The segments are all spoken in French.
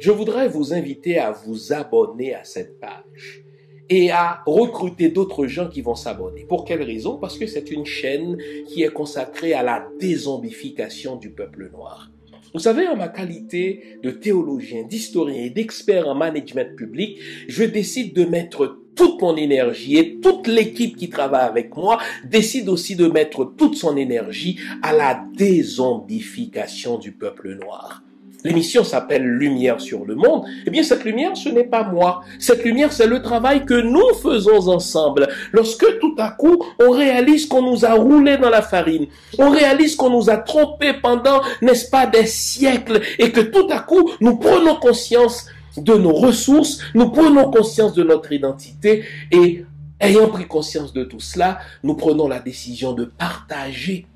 Je voudrais vous inviter à vous abonner à cette page et à recruter d'autres gens qui vont s'abonner. Pour quelle raison? Parce que c'est une chaîne qui est consacrée à la dézombification du peuple noir. Vous savez, en ma qualité de théologien, d'historien et d'expert en management public, je décide de mettre toute mon énergie et toute l'équipe qui travaille avec moi décide aussi de mettre toute son énergie à la dézombification du peuple noir. L'émission s'appelle Lumière sur le monde. Eh bien, cette lumière, ce n'est pas moi. Cette lumière, c'est le travail que nous faisons ensemble. Lorsque tout à coup, on réalise qu'on nous a roulé dans la farine, on réalise qu'on nous a trompés pendant, n'est-ce pas, des siècles, et que tout à coup, nous prenons conscience de nos ressources, nous prenons conscience de notre identité, et ayant pris conscience de tout cela, nous prenons la décision de partager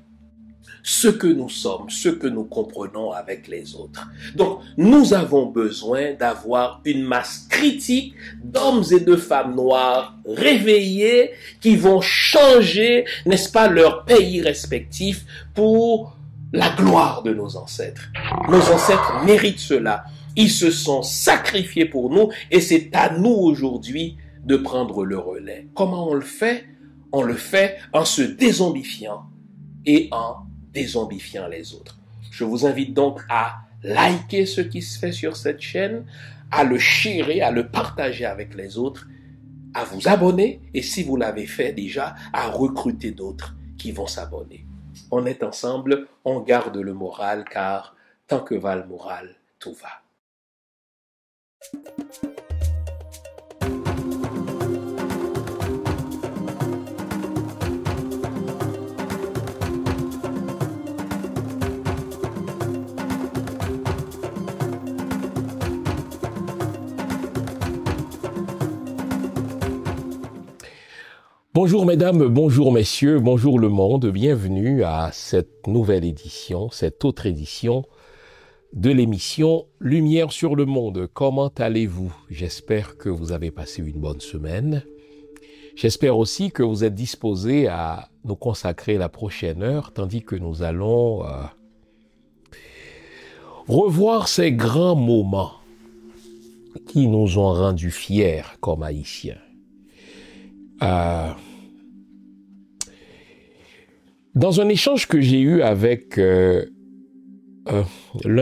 ce que nous sommes, ce que nous comprenons avec les autres. Donc, nous avons besoin d'avoir une masse critique d'hommes et de femmes noirs réveillés qui vont changer, n'est-ce pas, leur pays respectif pour la gloire de nos ancêtres. Nos ancêtres méritent cela. Ils se sont sacrifiés pour nous et c'est à nous aujourd'hui de prendre le relais. Comment on le fait? On le fait en se dézombifiant et en dézombifiant les autres. Je vous invite donc à liker ce qui se fait sur cette chaîne, à le sharer, à le partager avec les autres, à vous abonner et si vous l'avez fait déjà, à recruter d'autres qui vont s'abonner. On est ensemble, on garde le moral car tant que va le moral, tout va. Bonjour mesdames, bonjour messieurs, bonjour le monde, bienvenue à cette nouvelle édition, cette autre édition de l'émission Lumière sur le monde. Comment allez-vous? J'espère que vous avez passé une bonne semaine. J'espère aussi que vous êtes disposés à nous consacrer la prochaine heure, tandis que nous allons revoir ces grands moments qui nous ont rendus fiers comme Haïtiens. Dans un échange que j'ai eu avec l'un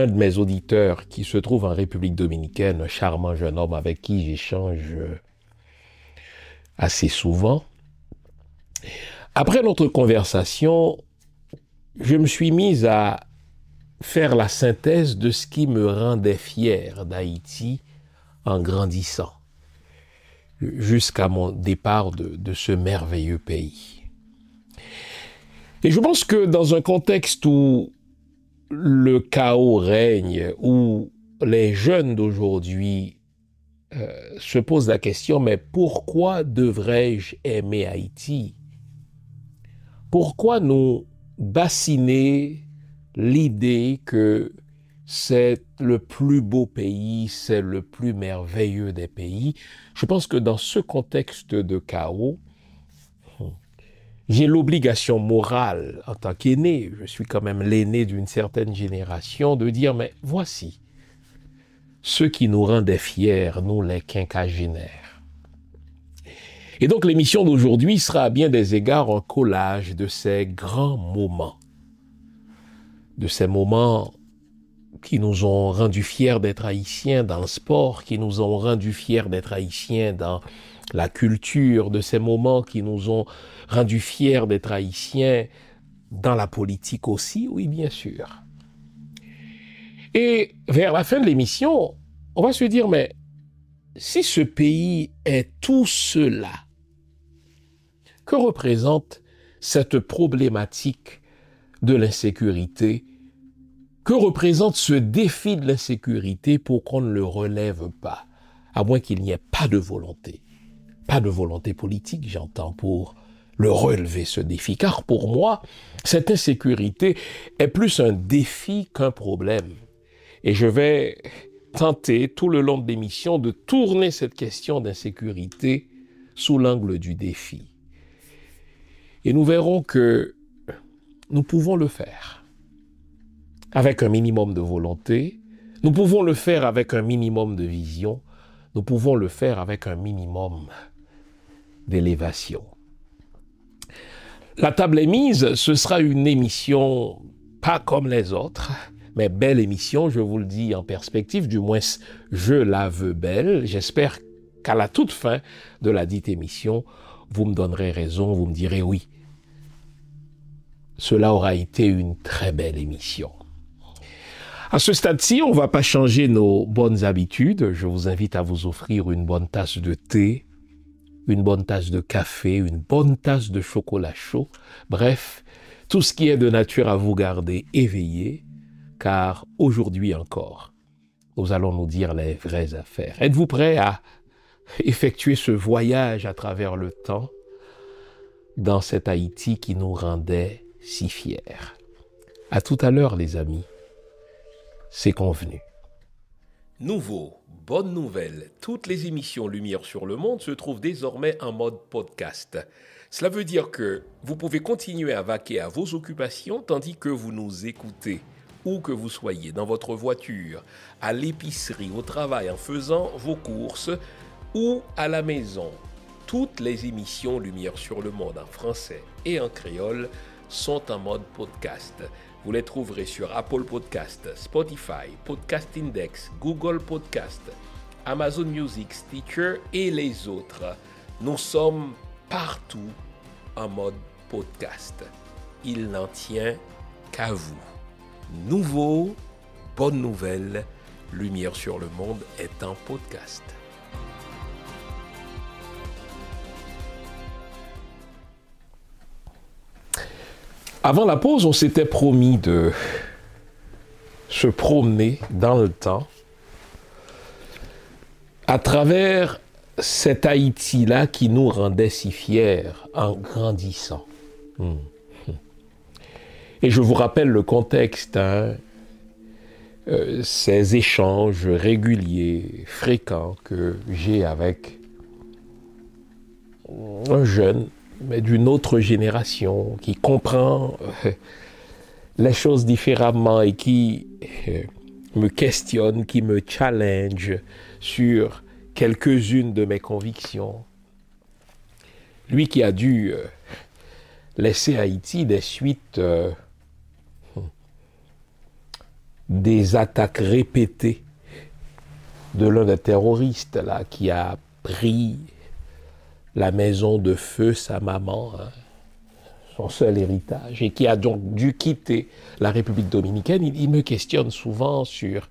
de mes auditeurs qui se trouve en République dominicaine, un charmant jeune homme avec qui j'échange assez souvent, après notre conversation, je me suis mis à faire la synthèse de ce qui me rendait fier d'Haïti en grandissant, jusqu'à mon départ de ce merveilleux pays. Et je pense que dans un contexte où le chaos règne, où les jeunes d'aujourd'hui se posent la question, mais pourquoi devrais-je aimer Haïti? Pourquoi nous bassiner l'idée que c'est le plus beau pays, c'est le plus merveilleux des pays? Je pense que dans ce contexte de chaos, j'ai l'obligation morale, en tant qu'aîné, je suis quand même l'aîné d'une certaine génération, de dire, mais voici ce qui nous rendait fiers, nous les quinquagénaires. Et donc l'émission d'aujourd'hui sera à bien des égards un collage de ces grands moments, de ces moments qui nous ont rendus fiers d'être haïtiens dans le sport, qui nous ont rendus fiers d'être haïtiens dans la culture, de ces moments qui nous ont rendus fiers d'être haïtiens dans la politique aussi, oui, bien sûr. Et vers la fin de l'émission, on va se dire, mais si ce pays est tout cela, que représente cette problématique de l'insécurité? Que représente ce défi de l'insécurité pour qu'on ne le relève pas, à moins qu'il n'y ait pas de volonté? Pas de volonté politique, j'entends, pour le relever, ce défi. Car pour moi, cette insécurité est plus un défi qu'un problème. Et je vais tenter tout le long de l'émission de tourner cette question d'insécurité sous l'angle du défi. Et nous verrons que nous pouvons le faire avec un minimum de volonté, nous pouvons le faire avec un minimum de vision, nous pouvons le faire avec un minimum d'élévation. La table est mise, ce sera une émission pas comme les autres, mais belle émission, je vous le dis en perspective, du moins je la veux belle. J'espère qu'à la toute fin de la dite émission, vous me donnerez raison, vous me direz oui. Cela aura été une très belle émission. À ce stade-ci, on ne va pas changer nos bonnes habitudes. Je vous invite à vous offrir une bonne tasse de thé, une bonne tasse de café, une bonne tasse de chocolat chaud. Bref, tout ce qui est de nature à vous garder éveillé, car aujourd'hui encore, nous allons nous dire les vraies affaires. Êtes-vous prêts à effectuer ce voyage à travers le temps dans cet Haïti qui nous rendait si fiers? À tout à l'heure, les amis. C'est convenu. Nouveau, bonne nouvelle, toutes les émissions Lumière sur le Monde se trouvent désormais en mode podcast. Cela veut dire que vous pouvez continuer à vaquer à vos occupations tandis que vous nous écoutez, où que vous soyez, dans votre voiture, à l'épicerie, au travail, en faisant vos courses ou à la maison. Toutes les émissions Lumière sur le Monde en français et en créole sont en mode podcast. Vous les trouverez sur Apple Podcast, Spotify, Podcast Index, Google Podcast, Amazon Music, Stitcher et les autres. Nous sommes partout en mode podcast. Il n'en tient qu'à vous. Nouveau, bonne nouvelle, Lumière sur le Monde est en podcast. Avant la pause, on s'était promis de se promener dans le temps à travers cet Haïti-là qui nous rendait si fiers en grandissant. Et je vous rappelle le contexte, ces échanges réguliers, fréquents que j'ai avec un jeune, mais d'une autre génération qui comprend les choses différemment et qui me questionne, qui me challenge sur quelques-unes de mes convictions. Lui qui a dû laisser Haïti des suites des attaques répétées de l'un des terroristes là, qui a pris la maison de feu, sa maman, son seul héritage, et qui a donc dû quitter la République dominicaine. Il me questionne souvent sur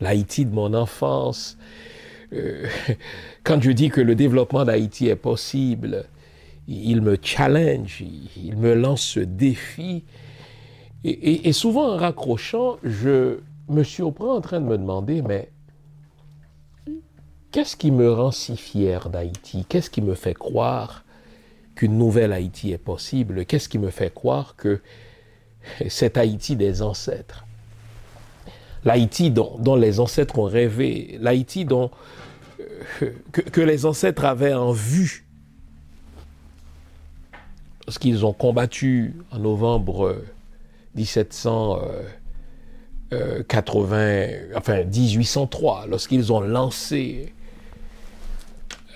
l'Haïti de mon enfance. Quand je dis que le développement d'Haïti est possible, il me challenge, il me lance ce défi. Et souvent, en raccrochant, je me surprends en train de me demander, mais qu'est-ce qui me rend si fier d'Haïti? Qu'est-ce qui me fait croire qu'une nouvelle Haïti est possible? Qu'est-ce qui me fait croire que cet Haïti des ancêtres, l'Haïti dont les ancêtres ont rêvé, l'Haïti que les ancêtres avaient en vue lorsqu'ils ont combattu en novembre 1803, lorsqu'ils ont lancé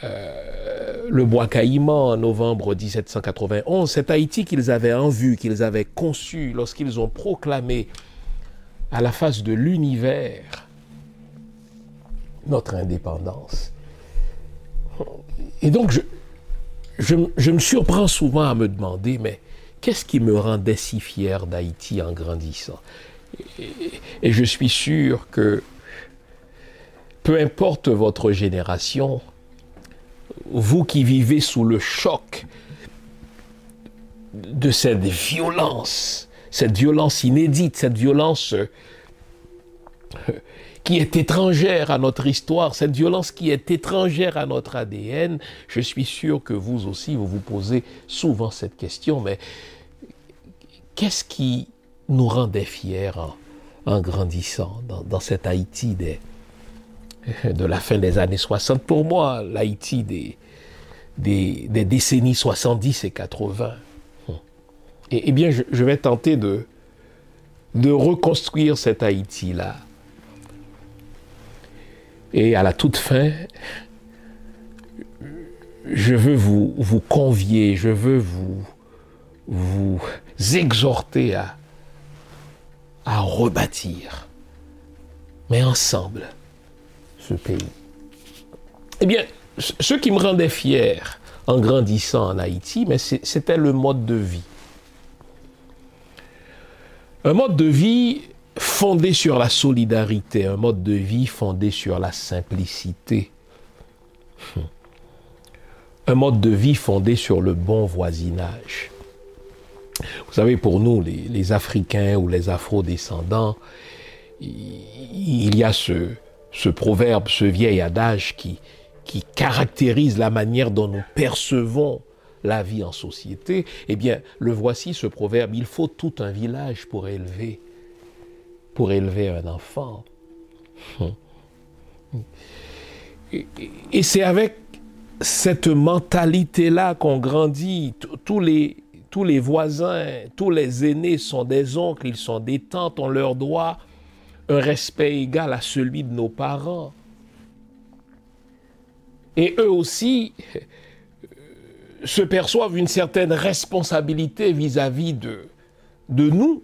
le bois Caïman en novembre 1791, cet Haïti qu'ils avaient en vue, qu'ils avaient conçu lorsqu'ils ont proclamé à la face de l'univers notre indépendance. Et donc je me surprends souvent à me demander, mais qu'est-ce qui me rendait si fier d'Haïti en grandissant? Et je suis sûr que peu importe votre génération, vous qui vivez sous le choc de cette violence inédite, cette violence qui est étrangère à notre histoire, cette violence qui est étrangère à notre ADN, je suis sûr que vous aussi, vous vous posez souvent cette question, mais qu'est-ce qui nous rendait fiers en grandissant dans cet Haïti de la fin des années 60? Pour moi, l'Haïti des décennies 70 et 80. Eh bien, je vais tenter de reconstruire cet Haïti-là. Et à la toute fin, je veux vous convier, je veux vous exhorter à rebâtir, mais ensemble, ce pays. Eh bien, ce qui me rendait fier en grandissant en Haïti, mais c'était le mode de vie. Un mode de vie fondé sur la solidarité, un mode de vie fondé sur la simplicité. Un mode de vie fondé sur le bon voisinage. Vous savez, pour nous, les Africains ou les Afro-descendants, il y a ce proverbe, ce vieil adage qui caractérise la manière dont nous percevons la vie en société. Eh bien, le voici, ce proverbe: il faut tout un village pour élever un enfant. Et c'est avec cette mentalité-là qu'on grandit. Tous les voisins, tous les aînés sont des oncles, ils sont des tantes, on leur doit un respect égal à celui de nos parents. Et eux aussi se perçoivent une certaine responsabilité vis-à-vis de nous.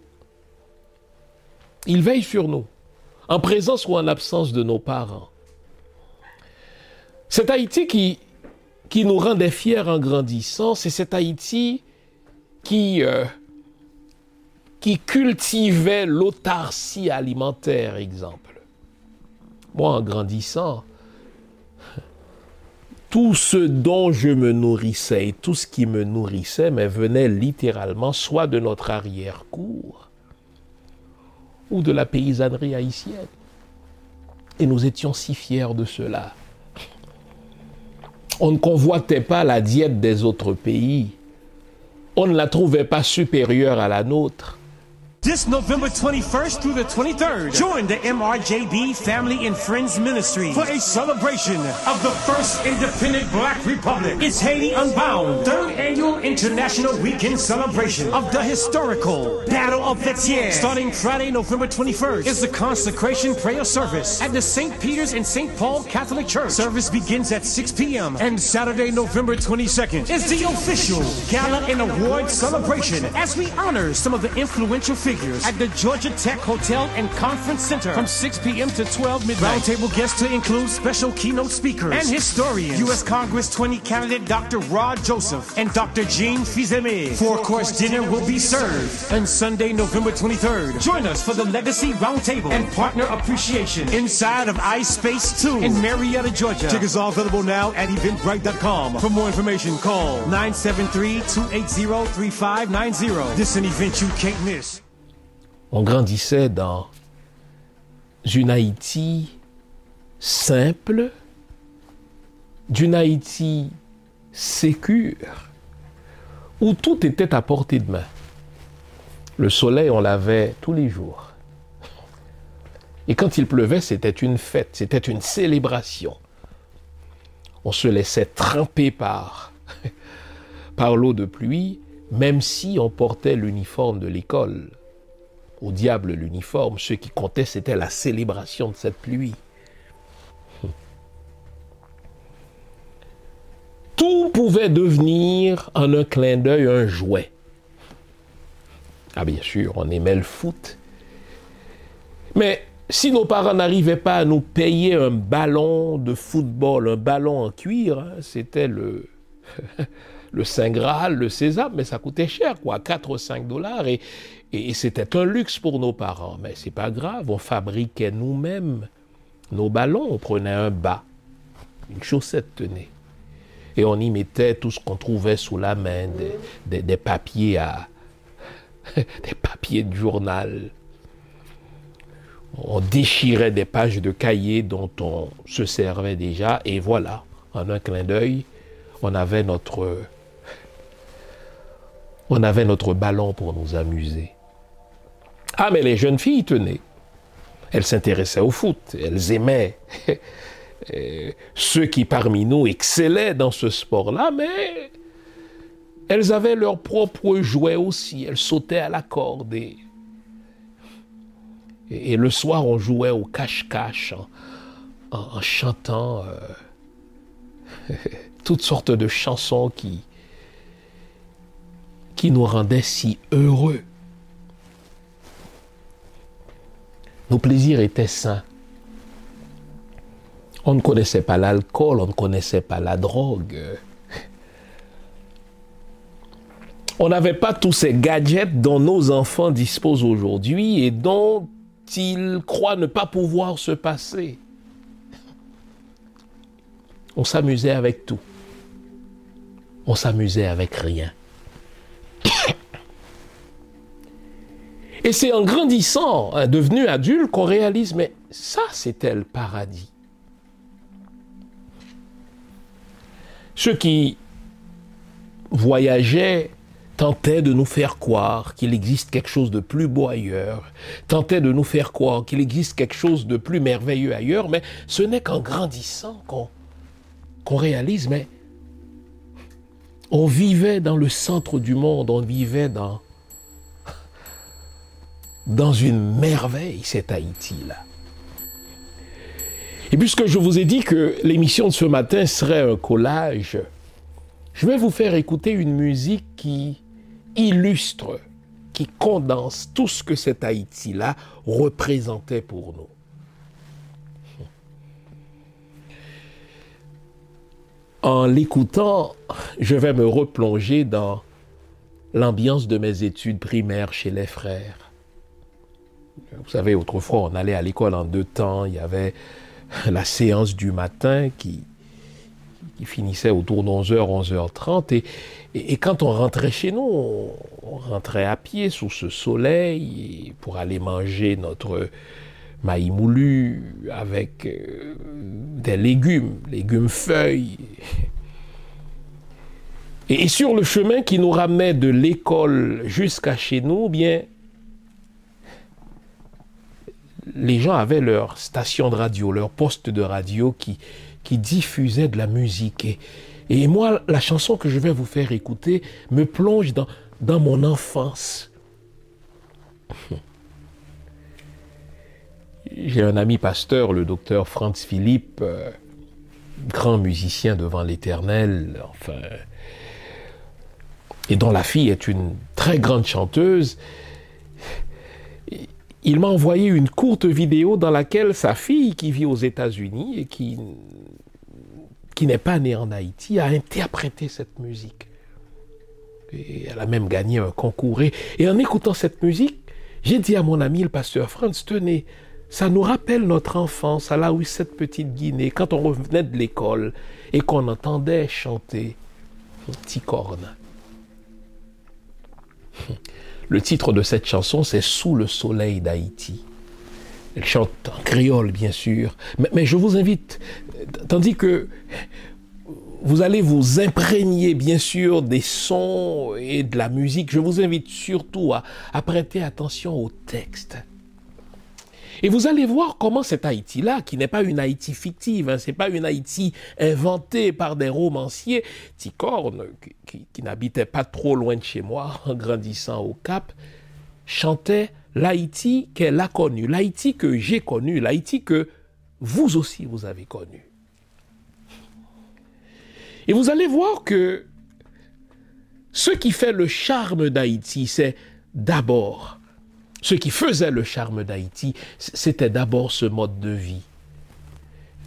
Ils veillent sur nous, en présence ou en absence de nos parents. Cet Haïti qui nous rendait fiers en grandissant, c'est cet Haïti qui cultivait l'autarcie alimentaire, exemple. Moi, en grandissant, tout ce dont je me nourrissais et tout ce qui me nourrissait me venait littéralement soit de notre arrière-cour ou de la paysannerie haïtienne. Et nous étions si fiers de cela. On ne convoitait pas la diète des autres pays. On ne la trouvait pas supérieure à la nôtre. This November 21st through the 23rd, join the MRJB Family and Friends Ministry for a celebration of the first independent Black Republic. It's Haiti Unbound, third annual international weekend celebration of the historical Battle of Fetier. Starting Friday, November 21st, is the consecration prayer service at the St. Peter's and St. Paul Catholic Church. Service begins at 6 p.m. And Saturday, November 22nd, is the official gala and award celebration as we honor some of the influential figures at the Georgia Tech Hotel and Conference Center from 6 p.m. to 12 midnight. Roundtable guests to include special keynote speakers and historians, U.S. Congress 20 candidate Dr. Rod Joseph and Dr. Jean Fils-Aimé. Four-course dinner will be served on Sunday, November 23rd. Join us for the Legacy Roundtable and Partner Appreciation inside of iSpace 2 in Marietta, Georgia. Tickets are available now at eventbrite.com. For more information, call 973-280-3590. This is an event you can't miss. On grandissait dans une Haïti simple, d'une Haïti sécure, où tout était à portée de main. Le soleil, on l'avait tous les jours. Et quand il pleuvait, c'était une fête, c'était une célébration. On se laissait tremper par l'eau de pluie, même si on portait l'uniforme de l'école. Au diable l'uniforme, ce qui comptait, c'était la célébration de cette pluie. Tout pouvait devenir, en un clin d'œil, un jouet. Ah bien sûr, on aimait le foot. Mais si nos parents n'arrivaient pas à nous payer un ballon de football, un ballon en cuir, hein, c'était le Saint Graal, le sésame, mais ça coûtait cher, quoi, 4 ou 5 dollars. Et c'était un luxe pour nos parents. Mais c'est pas grave, on fabriquait nous-mêmes nos ballons. On prenait un bas, une chaussette tenait. Et on y mettait tout ce qu'on trouvait sous la main, des papiers des papiers de journal. On déchirait des pages de cahiers dont on se servait déjà, et voilà, en un clin d'œil, on avait notre ballon pour nous amuser. Ah, mais les jeunes filles tenaient. Elles s'intéressaient au foot, elles aimaient ceux qui parmi nous excellaient dans ce sport-là, mais elles avaient leurs propres jouets aussi. Elles sautaient à la corde et le soir on jouait au cache-cache en chantant toutes sortes de chansons qui nous rendaient si heureux. Nos plaisirs étaient sains. On ne connaissait pas l'alcool, on ne connaissait pas la drogue. On n'avait pas tous ces gadgets dont nos enfants disposent aujourd'hui et dont ils croient ne pas pouvoir se passer. On s'amusait avec tout. On s'amusait avec rien. Et c'est en grandissant, devenu adulte, qu'on réalise, mais ça, c'était le paradis. Ceux qui voyageaient tentaient de nous faire croire qu'il existe quelque chose de plus beau ailleurs, tentaient de nous faire croire qu'il existe quelque chose de plus merveilleux ailleurs, mais ce n'est qu'en grandissant qu'on réalise, mais on vivait dans le centre du monde, on vivait dans une merveille, cet Haïti-là. Et puisque je vous ai dit que l'émission de ce matin serait un collage, je vais vous faire écouter une musique qui illustre, qui condense tout ce que cet Haïti-là représentait pour nous. En l'écoutant, je vais me replonger dans l'ambiance de mes études primaires chez les frères. Vous savez, autrefois, on allait à l'école en 2 temps. Il y avait la séance du matin qui finissait autour de 11h, 11h30. Et quand on rentrait chez nous, on rentrait à pied sous ce soleil pour aller manger notre maïs moulu avec des légumes feuilles. Et sur le chemin qui nous ramenait de l'école jusqu'à chez nous, bien, les gens avaient leur station de radio, leur poste de radio qui diffusait de la musique. Et moi, la chanson que je vais vous faire écouter me plonge dans mon enfance. J'ai un ami pasteur, le docteur Franz Philippe, grand musicien devant l'Éternel, enfin, et dont la fille est une très grande chanteuse. Il m'a envoyé une courte vidéo dans laquelle sa fille, qui vit aux États-Unis et qui n'est pas née en Haïti, a interprété cette musique. Et elle a même gagné un concours. Et en écoutant cette musique, j'ai dit à mon ami, le pasteur Franz, tenez, ça nous rappelle notre enfance à la où cette petite Guinée, quand on revenait de l'école et qu'on entendait chanter Petit corne. Le titre de cette chanson, c'est « Sous le soleil d'Haïti ». Elle chante en créole, bien sûr. Mais je vous invite, tandis que vous allez vous imprégner, bien sûr, des sons et de la musique, je vous invite surtout à prêter attention au texte. Et vous allez voir comment cet Haïti-là, qui n'est pas une Haïti fictive, hein, c'est pas une Haïti inventée par des romanciers, Ticorne, qui n'habitait pas trop loin de chez moi, en grandissant au Cap, chantait l'Haïti qu'elle a connu, l'Haïti que j'ai connu, l'Haïti que vous aussi vous avez connu. Et vous allez voir que ce qui fait le charme d'Haïti, c'est d'abord, ce qui faisait le charme d'Haïti, c'était d'abord ce mode de vie.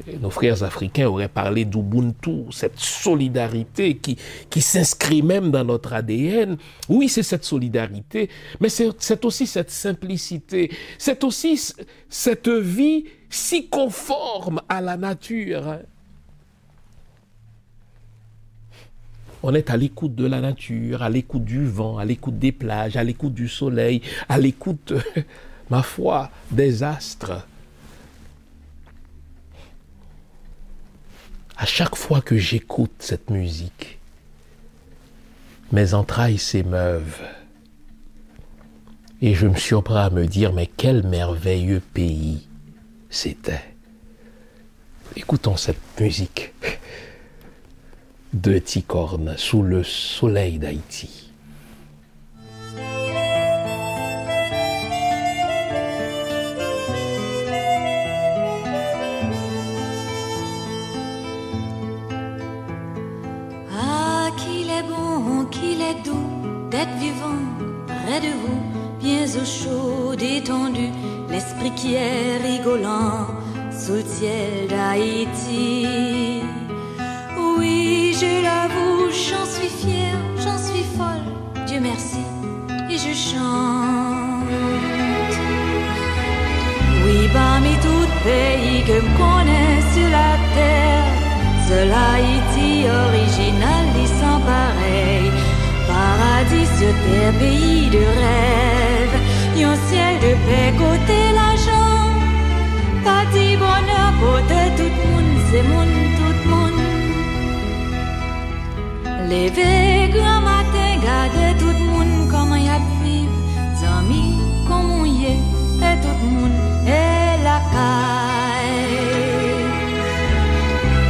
Et nos frères africains auraient parlé d'Ubuntu, cette solidarité qui s'inscrit même dans notre ADN. Oui, c'est cette solidarité, mais c'est aussi cette simplicité, c'est aussi cette vie si conforme à la nature. On est à l'écoute de la nature, à l'écoute du vent, à l'écoute des plages, à l'écoute du soleil, à l'écoute ma foi, des astres. À chaque fois que j'écoute cette musique, mes entrailles s'émeuvent. Et je me surprends à me dire, mais quel merveilleux pays c'était. Écoutons cette musique de Ticorne sous le soleil d'Haïti. Ah, qu'il est bon, qu'il est doux d'être vivant près de vous, bien au chaud, détendu, l'esprit qui est rigolant sous le ciel d'Haïti. Oui, je l'avoue, j'en suis fière, j'en suis folle, Dieu merci, et je chante. Oui, parmi tout pays que me connais sur la terre, seul Haïti original et sans pareil. Paradis sur terre, pays de rêve, yon ciel de paix côté l'argent. Pas dit bonheur côté tout monde, c'est monde, tout monde. Levé grand matin, garder tout le monde comment y a vivre. Zami, comment y est, et tout le monde est la caille.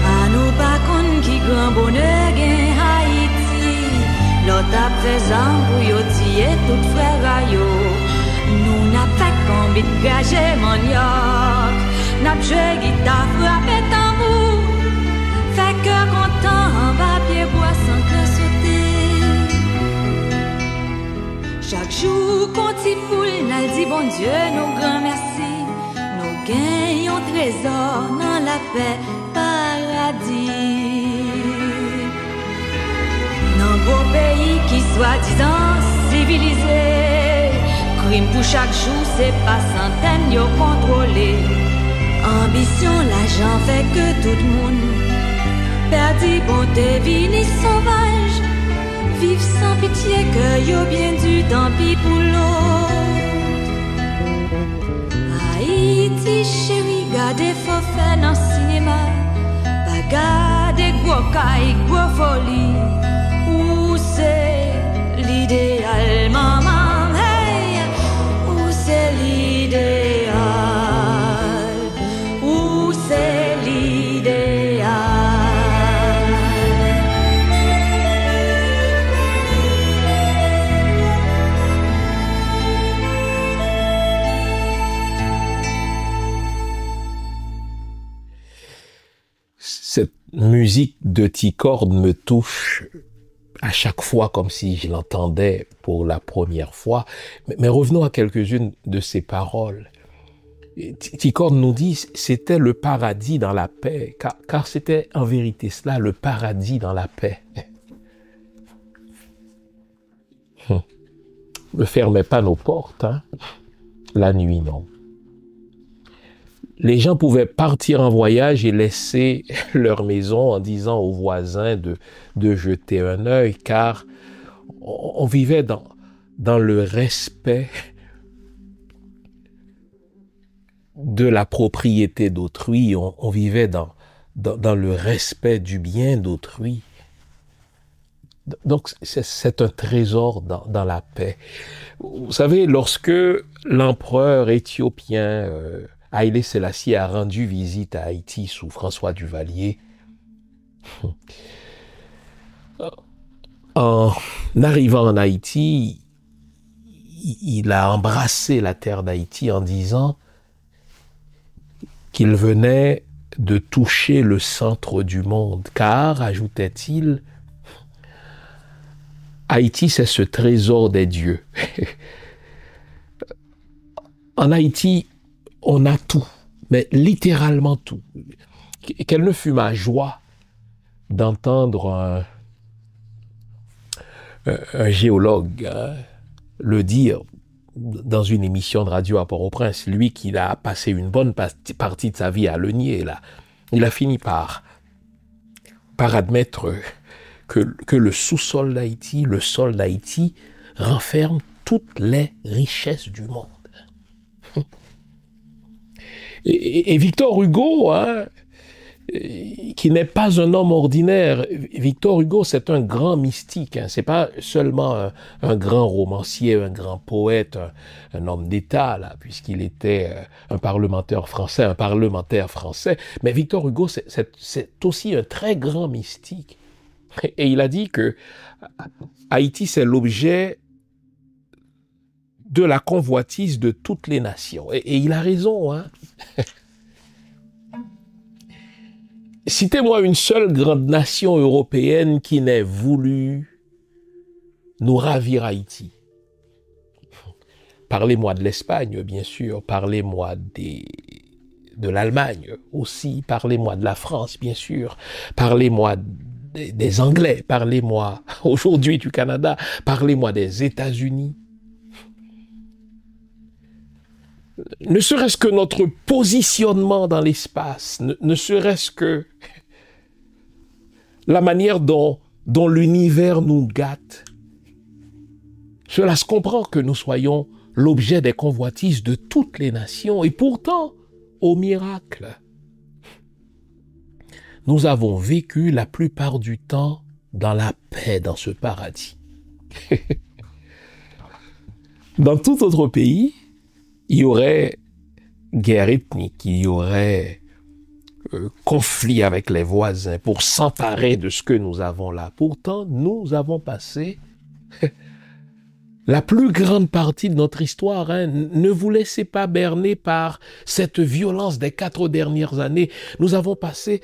À nous pas qu'on qui grand bonheur gain Haïti. L'autre a fait un bouillot, et tout frère yo. Nous n'a pas combien de gagé manioc. N'a pas joué guitare, frappé tambour. Fait cœur content, en bas pied bois sans cœur sauter. Chaque jour, qu'on t'y poule, n'a dit bon Dieu, nous grand merci. Nous gagnons trésor dans la paix, paradis. Dans beau pays qui soi-disant civilisé, crime pour chaque jour, c'est pas centaines, yo contrôlé. Ambition, l'argent fait que tout le monde perdu, bonté, vini sauvage. Vive sans pitié, que yo bien du tant pis pour l'autre. Haïti, chérie, gardez faut faire dans le cinéma. Pas garder gros caille, gros folie. Où c'est l'idéal, maman? Hey, où c'est l'idéal? Où c'est l'idéal? Cette musique de Ticorne me touche à chaque fois comme si je l'entendais pour la première fois. Mais revenons à quelques-unes de ses paroles. Ticorne nous dit « c'était le paradis dans la paix », car c'était en vérité cela, le paradis dans la paix. Ne fermez pas nos portes, hein? La nuit, non. Les gens pouvaient partir en voyage et laisser leur maison en disant aux voisins de jeter un œil, car on vivait dans le respect de la propriété d'autrui, on vivait dans le respect du bien d'autrui. Donc c'est un trésor dans la paix. Vous savez, lorsque l'empereur éthiopien Haïlé Sélassié a rendu visite à Haïti sous François Duvalier, en arrivant en Haïti, il a embrassé la terre d'Haïti en disant qu'il venait de toucher le centre du monde, car, ajoutait-il, Haïti, c'est ce trésor des dieux. En Haïti, on a tout, mais littéralement tout. Quelle ne fut ma joie d'entendre un géologue le dire dans une émission de radio à Port-au-Prince, lui qui a passé une bonne partie de sa vie à le nier, là, il a fini par admettre que le sous-sol d'Haïti, le sol d'Haïti, renferme toutes les richesses du monde. Et Victor Hugo, hein, qui n'est pas un homme ordinaire. Victor Hugo, c'est un grand mystique. Hein. C'est pas seulement un grand romancier, un grand poète, un homme d'État, là, puisqu'il était un parlementaire français. Mais Victor Hugo, c'est aussi un très grand mystique. Et il a dit que Haïti, c'est l'objet de la convoitise de toutes les nations. Et il a raison, hein. Citez-moi une seule grande nation européenne qui n'ait voulu nous ravir Haïti. Parlez-moi de l'Espagne, bien sûr. Parlez-moi de l'Allemagne aussi. Parlez-moi de la France, bien sûr. Parlez-moi des Anglais. Parlez-moi aujourd'hui du Canada. Parlez-moi des États-Unis. Ne serait-ce que notre positionnement dans l'espace, ne serait-ce que la manière dont l'univers nous gâte. Cela se comprend que nous soyons l'objet des convoitises de toutes les nations. Et pourtant, au miracle, nous avons vécu la plupart du temps dans la paix dans ce paradis. Dans tout autre pays, il y aurait guerre ethnique, il y aurait conflit avec les voisins pour s'emparer de ce que nous avons là. Pourtant, nous avons passé la plus grande partie de notre histoire. Hein. Ne vous laissez pas berner par cette violence des 4 dernières années. Nous avons passé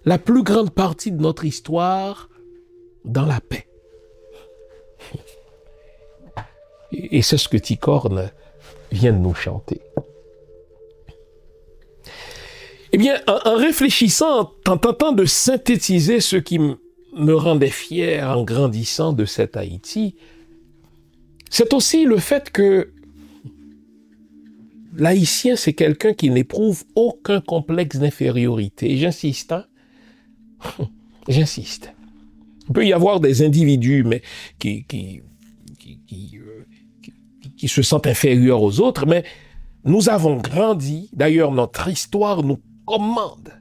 la plus grande partie de notre histoire dans la paix. Et c'est ce que Ticorne vient de nous chanter. Eh bien, en réfléchissant, en tentant de synthétiser ce qui me rendait fier en grandissant de cet Haïti, c'est aussi le fait que l'Haïtien, c'est quelqu'un qui n'éprouve aucun complexe d'infériorité. J'insiste, hein? J'insiste. Il peut y avoir des individus mais qui se sentent inférieurs aux autres, mais nous avons grandi, d'ailleurs notre histoire nous commande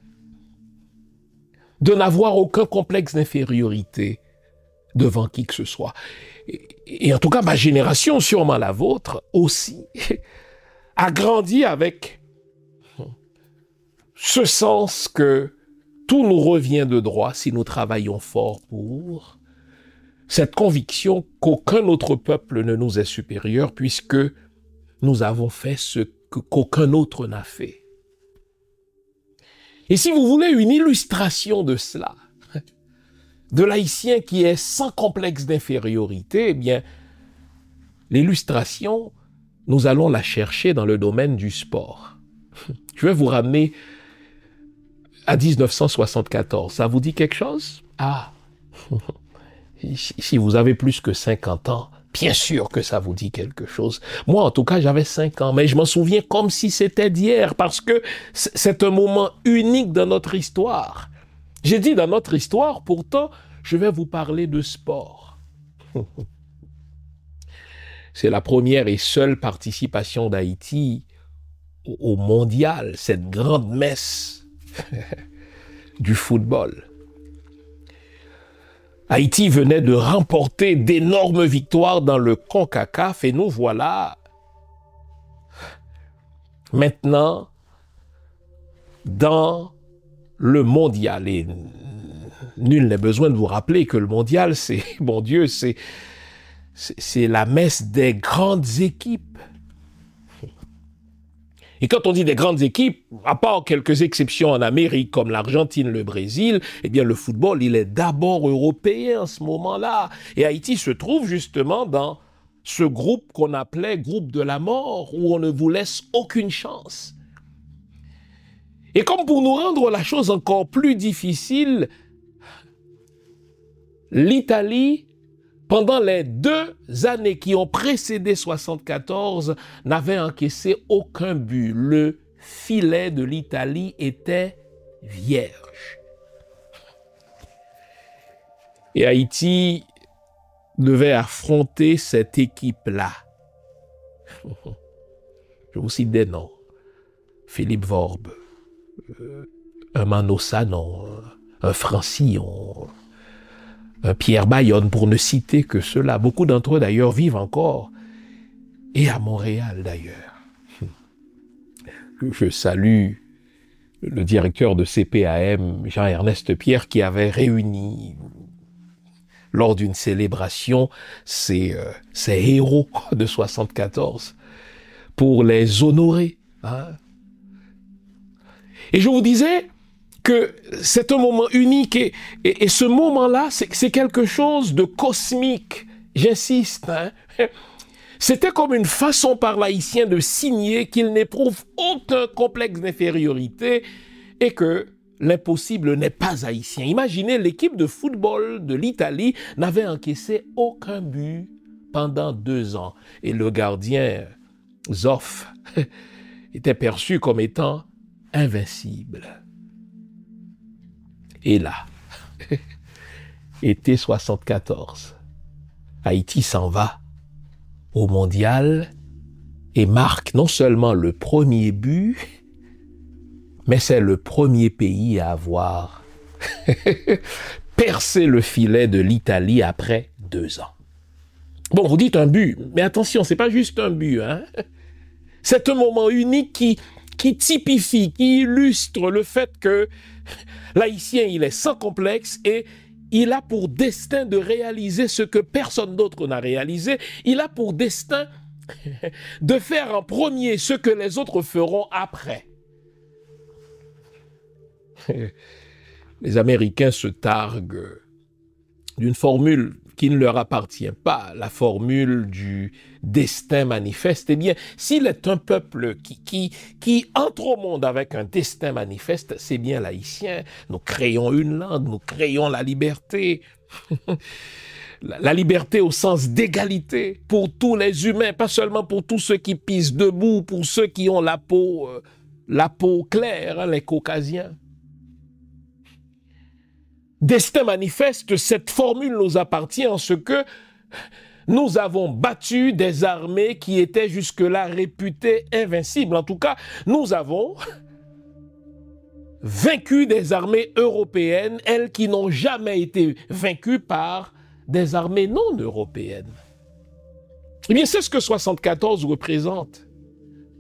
de n'avoir aucun complexe d'infériorité devant qui que ce soit. Et en tout cas, ma génération, sûrement la vôtre aussi, a grandi avec ce sens que tout nous revient de droit si nous travaillons fort pour, cette conviction qu'aucun autre peuple ne nous est supérieur puisque nous avons fait ce qu'aucun autre n'a fait. Et si vous voulez une illustration de cela, de l'Haïtien qui est sans complexe d'infériorité, eh bien, l'illustration, nous allons la chercher dans le domaine du sport. Je vais vous ramener à 1974. Ça vous dit quelque chose? Ah, si vous avez plus que 50 ans, bien sûr que ça vous dit quelque chose. Moi, en tout cas, j'avais 5 ans, mais je m'en souviens comme si c'était d'hier, parce que c'est un moment unique dans notre histoire. J'ai dit dans notre histoire, pourtant, je vais vous parler de sport. C'est la première et seule participation d'Haïti au mondial, cette grande messe du football. Haïti venait de remporter d'énormes victoires dans le CONCACAF et nous voilà maintenant dans le mondial. Et nul n'est besoin de vous rappeler que le mondial, c'est, mon Dieu, c'est la messe des grandes équipes. Et quand on dit des grandes équipes, à part quelques exceptions en Amérique comme l'Argentine, le Brésil, eh bien le football, il est d'abord européen à ce moment-là. Et Haïti se trouve justement dans ce groupe qu'on appelait groupe de la mort, où on ne vous laisse aucune chance. Et comme pour nous rendre la chose encore plus difficile, l'Italie, pendant les 2 années qui ont précédé 74, n'avait encaissé aucun but. Le filet de l'Italie était vierge. Et Haïti devait affronter cette équipe-là. Je vous cite des noms. Philippe Worbe, un Mano Sanon, un Francillon, un Pierre Bayonne, pour ne citer que ceux-là. Beaucoup d'entre eux, d'ailleurs, vivent encore, et à Montréal, d'ailleurs. Je salue le directeur de CPAM, Jean-Ernest Pierre, qui avait réuni, lors d'une célébration, ces héros de 74, pour les honorer. Hein. Et je vous disais que c'est un moment unique, et ce moment-là, c'est quelque chose de cosmique, j'insiste. Hein. C'était comme une façon par l'haïtien de signer qu'il n'éprouve aucun complexe d'infériorité et que l'impossible n'est pas haïtien. Imaginez, l'équipe de football de l'Italie n'avait encaissé aucun but pendant 2 ans. Et le gardien Zoff était perçu comme étant invincible. Et là, été 74, Haïti s'en va au mondial et marque non seulement le premier but, mais c'est le premier pays à avoir percé le filet de l'Italie après 2 ans. Bon, vous dites un but, mais attention, c'est pas juste un but, hein. C'est un moment unique qui typifie, qui illustre le fait que l'haïtien, il est sans complexe et il a pour destin de réaliser ce que personne d'autre n'a réalisé. Il a pour destin de faire en premier ce que les autres feront après. Les Américains se targuent d'une formule qui ne leur appartient pas, la formule du destin manifeste. Eh bien, s'il est un peuple qui entre au monde avec un destin manifeste, c'est bien l'haïtien. Nous créons une langue, nous créons la liberté. La liberté au sens d'égalité pour tous les humains, pas seulement pour tous ceux qui pissent debout, pour ceux qui ont la peau claire, hein, les caucasiens. Destin manifeste, cette formule nous appartient en ce que nous avons battu des armées qui étaient jusque-là réputées invincibles. En tout cas, nous avons vaincu des armées européennes, elles qui n'ont jamais été vaincues par des armées non européennes. Eh bien, c'est ce que 74 représente.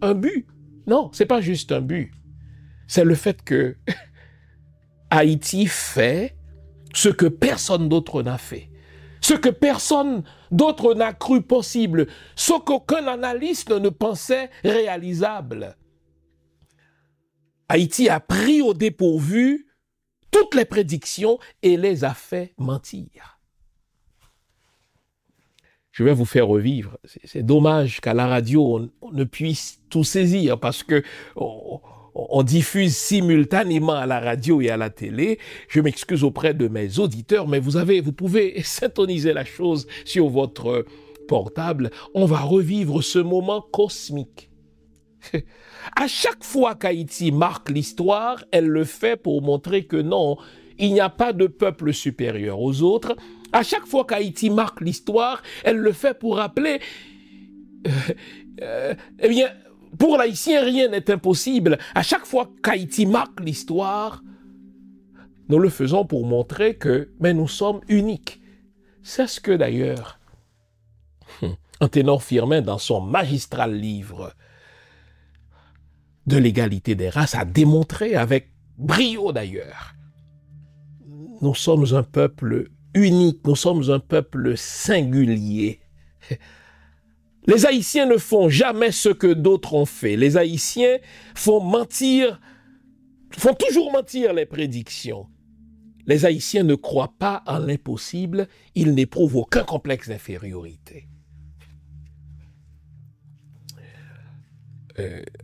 Un but. Non, c'est pas juste un but. C'est le fait que Haïti fait ce que personne d'autre n'a fait, ce que personne d'autre n'a cru possible, ce qu'aucun analyste ne pensait réalisable. Haïti a pris au dépourvu toutes les prédictions et les a fait mentir. Je vais vous faire revivre. C'est dommage qu'à la radio, on ne puisse tout saisir parce que on diffuse simultanément à la radio et à la télé. Je m'excuse auprès de mes auditeurs, mais vous pouvez syntoniser la chose sur votre portable. On va revivre ce moment cosmique. À chaque fois qu'Haïti marque l'histoire, elle le fait pour montrer que non, il n'y a pas de peuple supérieur aux autres. À chaque fois qu'Haïti marque l'histoire, elle le fait pour rappeler, eh bien, pour l'haïtien, rien n'est impossible. À chaque fois qu'Haïti marque l'histoire, nous le faisons pour montrer que nous sommes uniques. C'est ce que d'ailleurs Anténor Firmin, dans son magistral livre de l'égalité des races, a démontré avec brio d'ailleurs. Nous sommes un peuple unique, nous sommes un peuple singulier. Les Haïtiens ne font jamais ce que d'autres ont fait. Les Haïtiens font toujours mentir les prédictions. Les Haïtiens ne croient pas en l'impossible, ils n'éprouvent aucun complexe d'infériorité.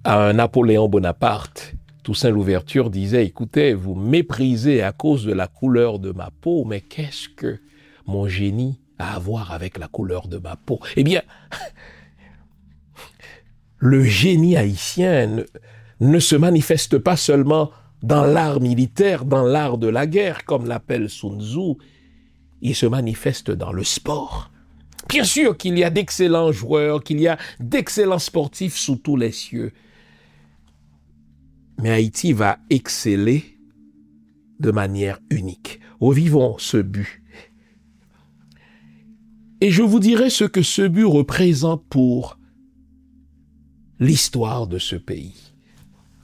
À un Napoléon Bonaparte, Toussaint Louverture disait, écoutez, vous méprisez à cause de la couleur de ma peau, mais qu'est-ce que mon génie a à voir avec la couleur de ma peau? Eh bien, le génie haïtien ne se manifeste pas seulement dans l'art militaire, dans l'art de la guerre, comme l'appelle Sun Tzu, il se manifeste dans le sport. Bien sûr qu'il y a d'excellents joueurs, qu'il y a d'excellents sportifs sous tous les cieux. Mais Haïti va exceller de manière unique. Revivons ce but. Et je vous dirai ce que ce but représente pour l'histoire de ce pays.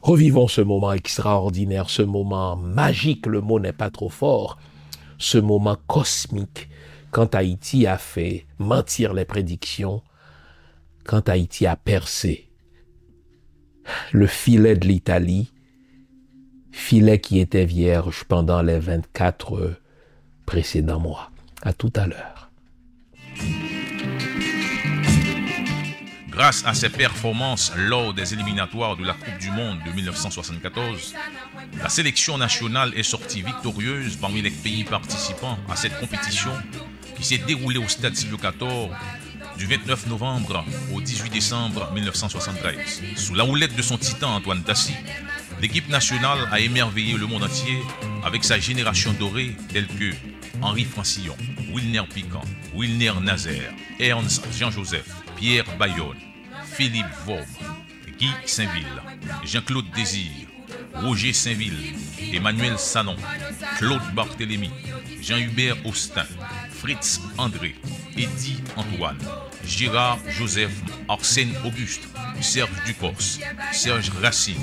Revivons ce moment extraordinaire, ce moment magique, le mot n'est pas trop fort, ce moment cosmique, quand Haïti a fait mentir les prédictions, quand Haïti a percé le filet de l'Italie, filet qui était vierge pendant les 24 précédents mois. À tout à l'heure. Grâce à ses performances lors des éliminatoires de la Coupe du Monde de 1974, la sélection nationale est sortie victorieuse parmi les pays participants à cette compétition qui s'est déroulée au stade Silvio XIV du 29 novembre au 18 décembre 1973. Sous la houlette de son titan Antoine Dacy, l'équipe nationale a émerveillé le monde entier avec sa génération dorée telle que Henri Francillon, Wilner Piquant, Wilner Nazaire, Ernst Jean-Joseph, Pierre Bayonne, Philippe Vaube, Guy Saint-Ville, Jean-Claude Désir, Roger Saint-Ville, Emmanuel Sanon, Claude Barthélémy, Jean-Hubert Austin, Fritz André, Eddie Antoine, Gérard Joseph, Arsène Auguste, Serge Ducos, Serge Racine,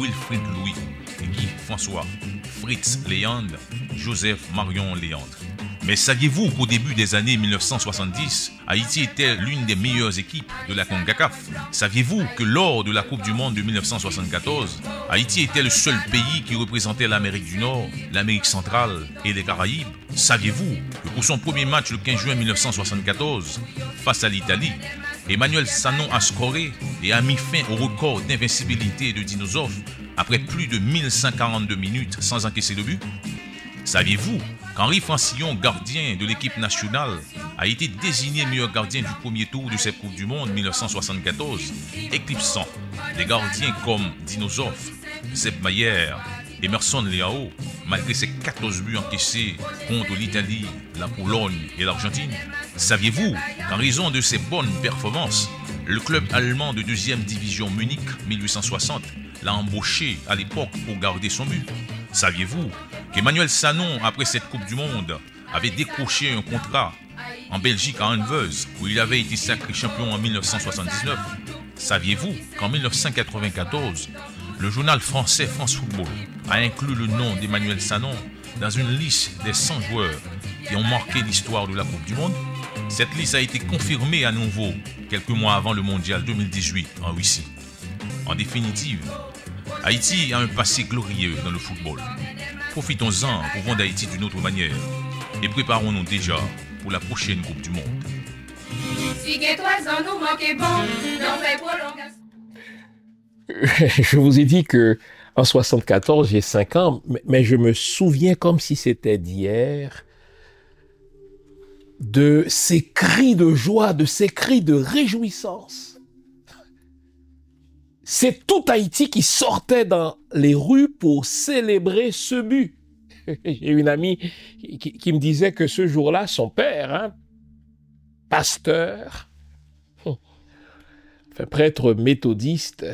Wilfrid Louis, Guy François, Fritz Léandre, Joseph Marion Léandre. Mais saviez-vous qu'au début des années 1970, Haïti était l'une des meilleures équipes de la CONCACAF? Saviez-vous que lors de la Coupe du Monde de 1974, Haïti était le seul pays qui représentait l'Amérique du Nord, l'Amérique centrale et les Caraïbes? Saviez-vous que pour son premier match le 15 juin 1974, face à l'Italie, Emmanuel Sanon a scoré et a mis fin au record d'invincibilité de Dinozof après plus de 1142 minutes sans encaisser de but? Saviez-vous qu'Henri Francillon, gardien de l'équipe nationale, a été désigné meilleur gardien du premier tour de cette Coupe du Monde 1974, éclipsant des gardiens comme Dinozof, Sepp Maier, Emerson Leao, malgré ses 14 buts encaissés contre l'Italie, la Pologne et l'Argentine? Saviez-vous qu'en raison de ses bonnes performances, le club allemand de 2e division Munich 1860 l'a embauché à l'époque pour garder son but? Saviez-vous qu'Emmanuel Sanon, après cette Coupe du Monde, avait décroché un contrat en Belgique à Anvers, où il avait été sacré champion en 1979? Saviez-vous qu'en 1994, le journal français France Football a inclus le nom d'Emmanuel Sanon dans une liste des 100 joueurs qui ont marqué l'histoire de la Coupe du Monde? Cette liste a été confirmée à nouveau quelques mois avant le Mondial 2018 en Russie. En définitive, Haïti a un passé glorieux dans le football. Profitons-en pour vendre Haïti d'une autre manière et préparons-nous déjà pour la prochaine Coupe du Monde. Je vous ai dit que en 74, j'ai 5 ans, mais je me souviens comme si c'était d'hier de ces cris de joie, de ces cris de réjouissance. C'est tout Haïti qui sortait dans les rues pour célébrer ce but. J'ai une amie qui me disait que ce jour-là, son père, pasteur, prêtre méthodiste,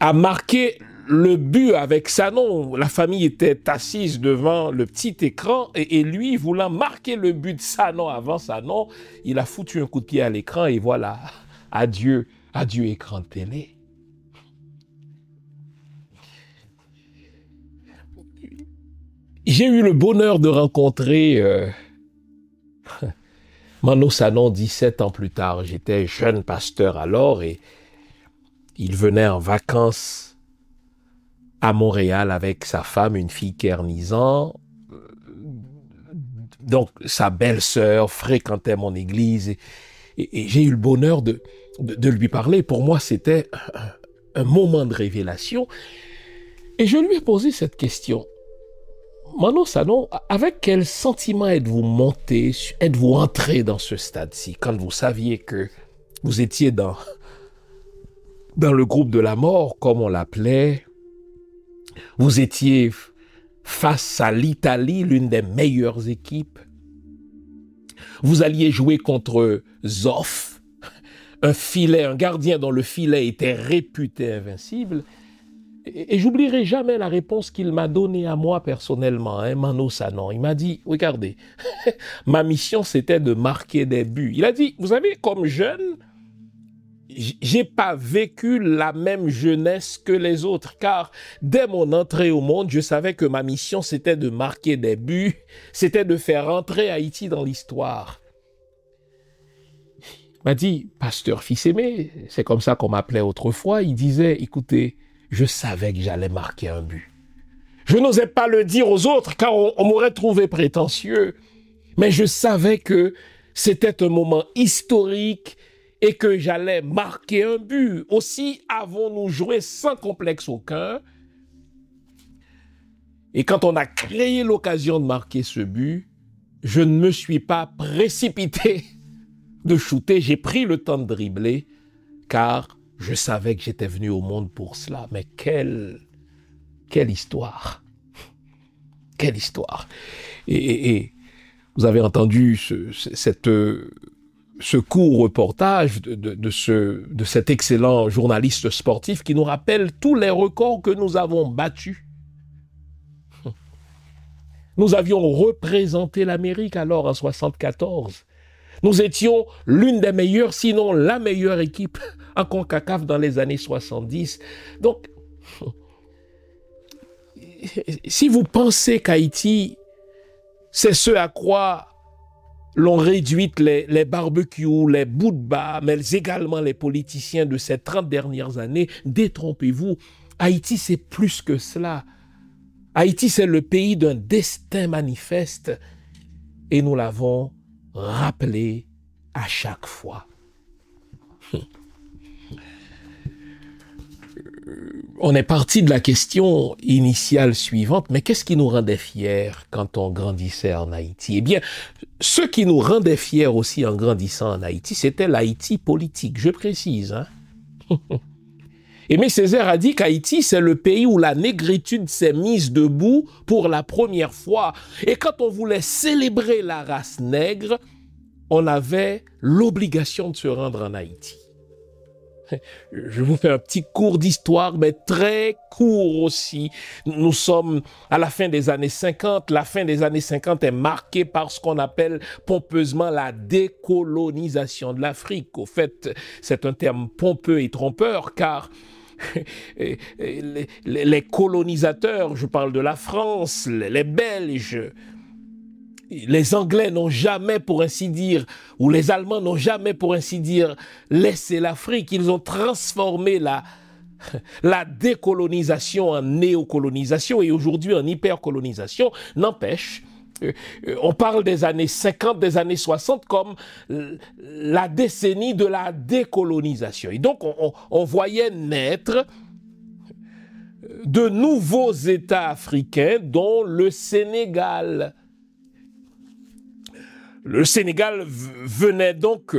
a marqué le but avec Sanon. La famille était assise devant le petit écran et lui, voulant marquer le but de Sanon avant Sanon, il a foutu un coup de pied à l'écran et voilà, adieu écran de télé. J'ai eu le bonheur de rencontrer Mano Sanon 17 ans plus tard. J'étais jeune pasteur alors et il venait en vacances à Montréal avec sa femme, une fille Kernizan. Donc sa belle-sœur fréquentait mon église et j'ai eu le bonheur de lui parler. Pour moi, c'était un moment de révélation. Et je lui ai posé cette question. Mano Sanon, avec quel sentiment êtes-vous monté, êtes-vous entré dans ce stade-ci, quand vous saviez que vous étiez dans le groupe de la mort, comme on l'appelait, vous étiez face à l'Italie, l'une des meilleures équipes, vous alliez jouer contre Zoff, un gardien dont le filet était réputé invincible, Et j'oublierai jamais la réponse qu'il m'a donnée à moi personnellement, hein, Mano Sanon. Il m'a dit, regardez, ma mission c'était de marquer des buts. Il a dit, vous savez, comme jeune, j'ai pas vécu la même jeunesse que les autres, car dès mon entrée au monde, je savais que ma mission c'était de marquer des buts, c'était de faire entrer Haïti dans l'histoire. Il m'a dit, pasteur Fils-Aimé, c'est comme ça qu'on m'appelait autrefois, il disait, écoutez, je savais que j'allais marquer un but. Je n'osais pas le dire aux autres car on m'aurait trouvé prétentieux. Mais je savais que c'était un moment historique et que j'allais marquer un but. Aussi avons-nous joué sans complexe aucun. Et quand on a créé l'occasion de marquer ce but, je ne me suis pas précipité de shooter. J'ai pris le temps de dribbler car je savais que j'étais venu au monde pour cela. Mais quelle histoire! Quelle histoire! Et vous avez entendu ce court reportage de cet excellent journaliste sportif qui nous rappelle tous les records que nous avons battus. Nous avions représenté l'Amérique alors en 1974. Nous étions l'une des meilleures, sinon la meilleure équipe en CONCACAF dans les années 70. Donc, si vous pensez qu'Haïti, c'est ce à quoi l'ont réduit les barbecues, les bouts de bas, mais également les politiciens de ces 30 dernières années, détrompez-vous. Haïti, c'est plus que cela. Haïti, c'est le pays d'un destin manifeste et nous l'avons rappelé à chaque fois. On est parti de la question initiale suivante, mais qu'est-ce qui nous rendait fiers quand on grandissait en Haïti? Eh bien, ce qui nous rendait fiers aussi en grandissant en Haïti, c'était l'Haïti politique, je précise. Hein? Aimé Césaire a dit qu'Haïti, c'est le pays où la négritude s'est mise debout pour la première fois. Et quand on voulait célébrer la race nègre, on avait l'obligation de se rendre en Haïti. Je vous fais un petit cours d'histoire, mais très court aussi. Nous sommes à la fin des années 50. La fin des années 50 est marquée par ce qu'on appelle pompeusement la décolonisation de l'Afrique. Au fait, c'est un terme pompeux et trompeur, car les colonisateurs, je parle de la France, les Belges, les Anglais n'ont jamais, pour ainsi dire, ou les Allemands n'ont jamais, pour ainsi dire, laissé l'Afrique. Ils ont transformé la décolonisation en néocolonisation et aujourd'hui en hypercolonisation. N'empêche, on parle des années 50, des années 60 comme la décennie de la décolonisation. Et donc, on voyait naître de nouveaux États africains, dont le Sénégal. Le Sénégal venait donc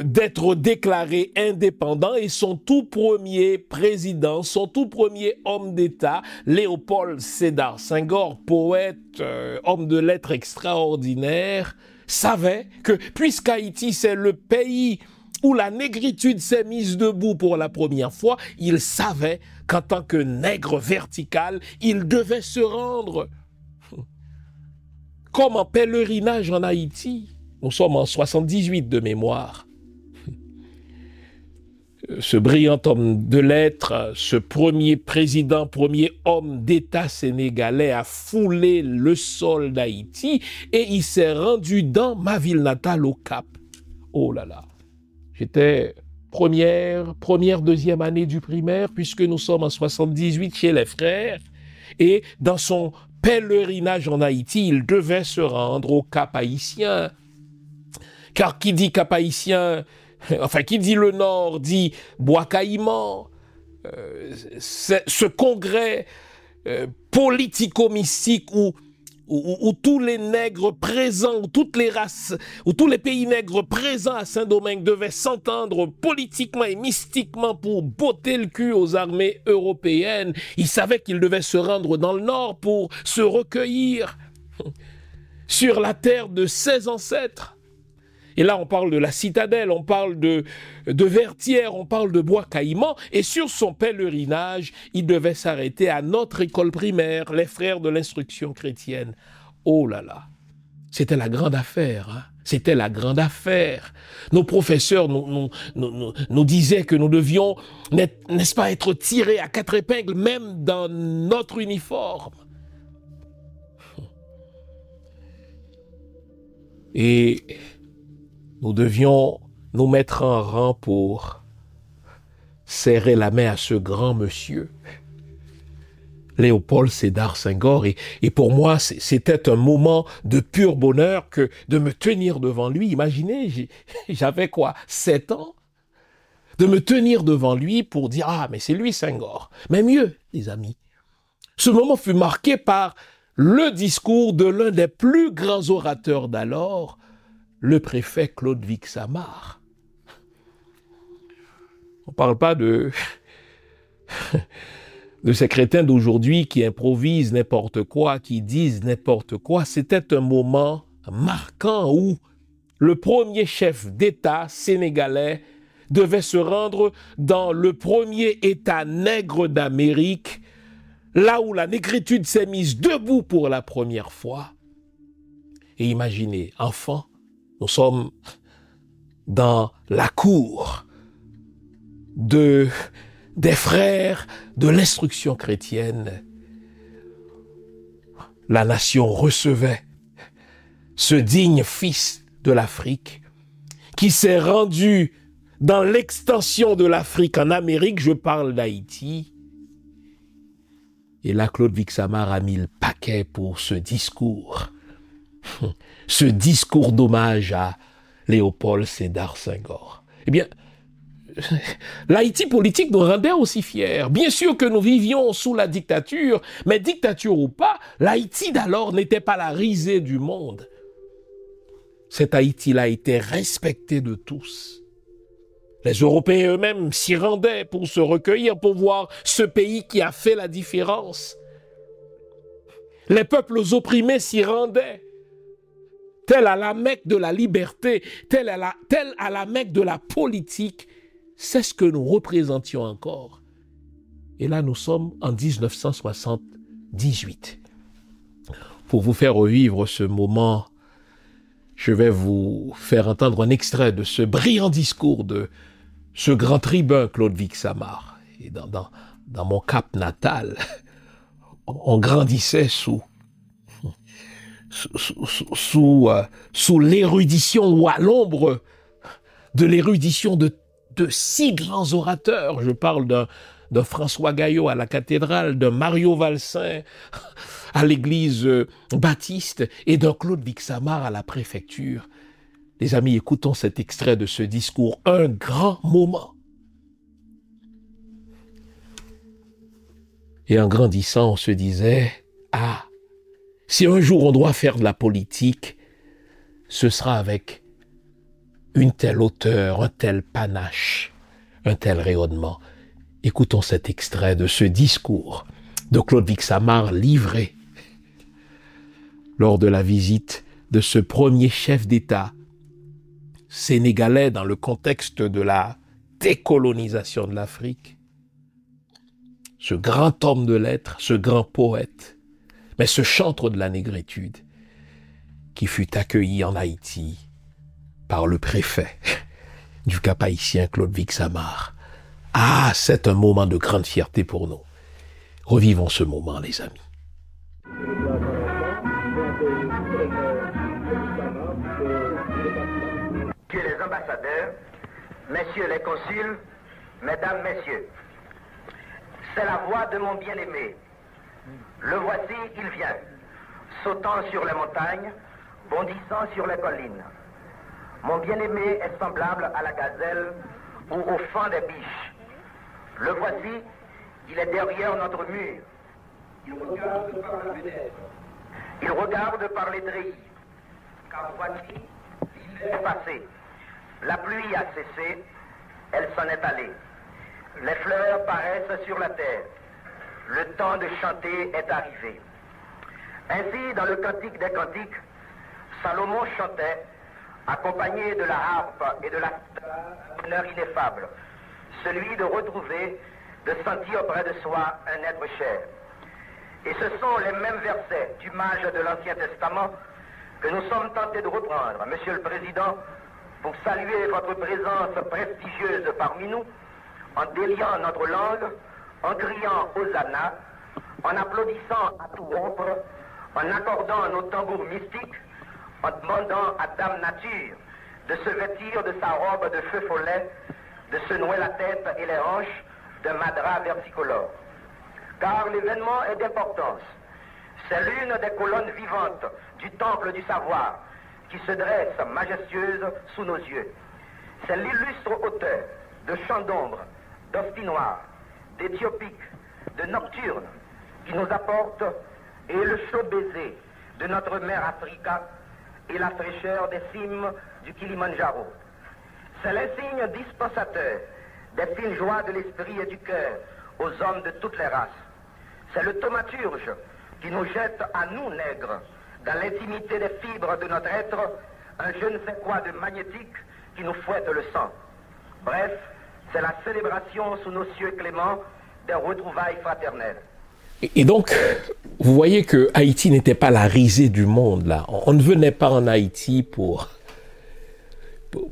d'être déclaré indépendant et son tout premier président, son tout premier homme d'État, Léopold Sédar Senghor, poète, homme de lettres extraordinaire, savait que puisqu'Haïti c'est le pays où la négritude s'est mise debout pour la première fois, il savait qu'en tant que nègre vertical, il devait se rendre comme en pèlerinage en Haïti. Nous sommes en 78 de mémoire. Ce brillant homme de lettres, ce premier président, premier homme d'État sénégalais a foulé le sol d'Haïti et il s'est rendu dans ma ville natale au Cap. Oh là là, j'étais première, deuxième année du primaire puisque nous sommes en 78 chez les frères et dans son pèlerinage en Haïti, il devait se rendre au Cap haïtien. Car qui dit Cap haïtien, enfin qui dit le Nord, dit Bois Caïman. Ce congrès politico-mystique où tous les nègres présents, où toutes les races, où tous les pays nègres présents à Saint-Domingue devaient s'entendre politiquement et mystiquement pour botter le cul aux armées européennes. Ils savaient qu'ils devaient se rendre dans le Nord pour se recueillir sur la terre de ses ancêtres. Et là, on parle de la citadelle, on parle de Vertières, on parle de Bois-Caïman. Et sur son pèlerinage, il devait s'arrêter à notre école primaire, les frères de l'instruction chrétienne. Oh là là, c'était la grande affaire, hein? C'était la grande affaire. Nos professeurs nous disaient que nous devions, n'est-ce pas, être tirés à 4 épingles, même dans notre uniforme. Et nous devions nous mettre en rang pour serrer la main à ce grand monsieur, Léopold Sédar Senghor. Et pour moi, c'était un moment de pur bonheur que de me tenir devant lui. Imaginez, j'avais quoi, 7 ans? De me tenir devant lui pour dire « Ah, mais c'est lui Senghor ». Mais mieux, les amis, ce moment fut marqué par le discours de l'un des plus grands orateurs d'alors, le préfet Claude Vixamar. On ne parle pas de ces crétins d'aujourd'hui qui improvisent n'importe quoi, qui disent n'importe quoi. C'était un moment marquant où le premier chef d'État sénégalais devait se rendre dans le premier État nègre d'Amérique, là où la négritude s'est mise debout pour la première fois. Et imaginez, enfants, nous sommes dans la cour des frères de l'instruction chrétienne. La nation recevait ce digne fils de l'Afrique qui s'est rendu dans l'extension de l'Afrique en Amérique, je parle d'Haïti. Et là, Claude Vixamar a mis le paquet pour ce discours d'hommage à Léopold Sédar Senghor. Eh bien, l'Haïti politique nous rendait aussi fiers. Bien sûr que nous vivions sous la dictature, mais dictature ou pas, l'Haïti d'alors n'était pas la risée du monde. Cet Haïti-là était respecté de tous. Les Européens eux-mêmes s'y rendaient pour se recueillir, pour voir ce pays qui a fait la différence. Les peuples opprimés s'y rendaient, tel à la Mecque de la liberté, tel à la Mecque de la politique. C'est ce que nous représentions encore. Et là, nous sommes en 1978. Pour vous faire revivre ce moment, je vais vous faire entendre un extrait de ce brillant discours de ce grand tribun Claude Vixamar. Et dans mon Cap natal, on grandissait sous l'érudition ou à l'ombre de l'érudition de si grands orateurs. Je parle d'un François Gaillot à la cathédrale, d'un Mario Valsin à l'église baptiste et d'un Claude Vixamar à la préfecture. Les amis, écoutons cet extrait de ce discours, un grand moment. Et en grandissant, on se disait, ah, si un jour on doit faire de la politique, ce sera avec une telle hauteur, un tel panache, un tel rayonnement. Écoutons cet extrait de ce discours de Claude Vixamar livré lors de la visite de ce premier chef d'État sénégalais dans le contexte de la décolonisation de l'Afrique. Ce grand homme de lettres, ce grand poète, mais ce chantre de la négritude qui fut accueilli en Haïti par le préfet du Cap haïtien, Claude Vixamar. Ah, c'est un moment de grande fierté pour nous. Revivons ce moment, les amis. Messieurs les ambassadeurs, messieurs les consuls, mesdames, messieurs, c'est la voix de mon bien-aimé. Le voici, il vient, sautant sur les montagnes, bondissant sur les collines. Mon bien-aimé est semblable à la gazelle ou au fan des biches. Le voici, il est derrière notre mur. Il regarde par la fenêtre. Il regarde par les treillis. Car voici, il est passé. La pluie a cessé, elle s'en est allée. Les fleurs paraissent sur la terre. Le temps de chanter est arrivé. Ainsi, dans le Cantique des Cantiques, Salomon chantait accompagné de la harpe et de la bonheur ineffable, celui de retrouver, de sentir près de soi un être cher. Et ce sont les mêmes versets du mage de l'Ancien Testament que nous sommes tentés de reprendre, Monsieur le Président, pour saluer votre présence prestigieuse parmi nous, en déliant notre langue, en criant Hosanna, en applaudissant à tout rompre, en accordant nos tambours mystiques, en demandant à Dame Nature de se vêtir de sa robe de feu follet, de se nouer la tête et les hanches d'un madras versicolore. Car l'événement est d'importance. C'est l'une des colonnes vivantes du temple du savoir qui se dresse majestueuse sous nos yeux. C'est l'illustre auteur de Chants d'ombre, d'Ospinoir, d'Éthiopique, de Nocturne qui nous apporte et le chaud baiser de notre mère Africa et la fraîcheur des cimes du Kilimandjaro. C'est l'insigne dispensateur des fines joies de l'esprit et du cœur aux hommes de toutes les races. C'est le thaumaturge qui nous jette à nous, nègres, dans l'intimité des fibres de notre être, un je ne sais quoi de magnétique qui nous fouette le sang. Bref, c'est la célébration sous nos cieux cléments des retrouvailles fraternelles. Et donc, vous voyez que Haïti n'était pas la risée du monde, là. On ne venait pas en Haïti pour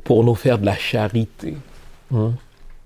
nous faire de la charité.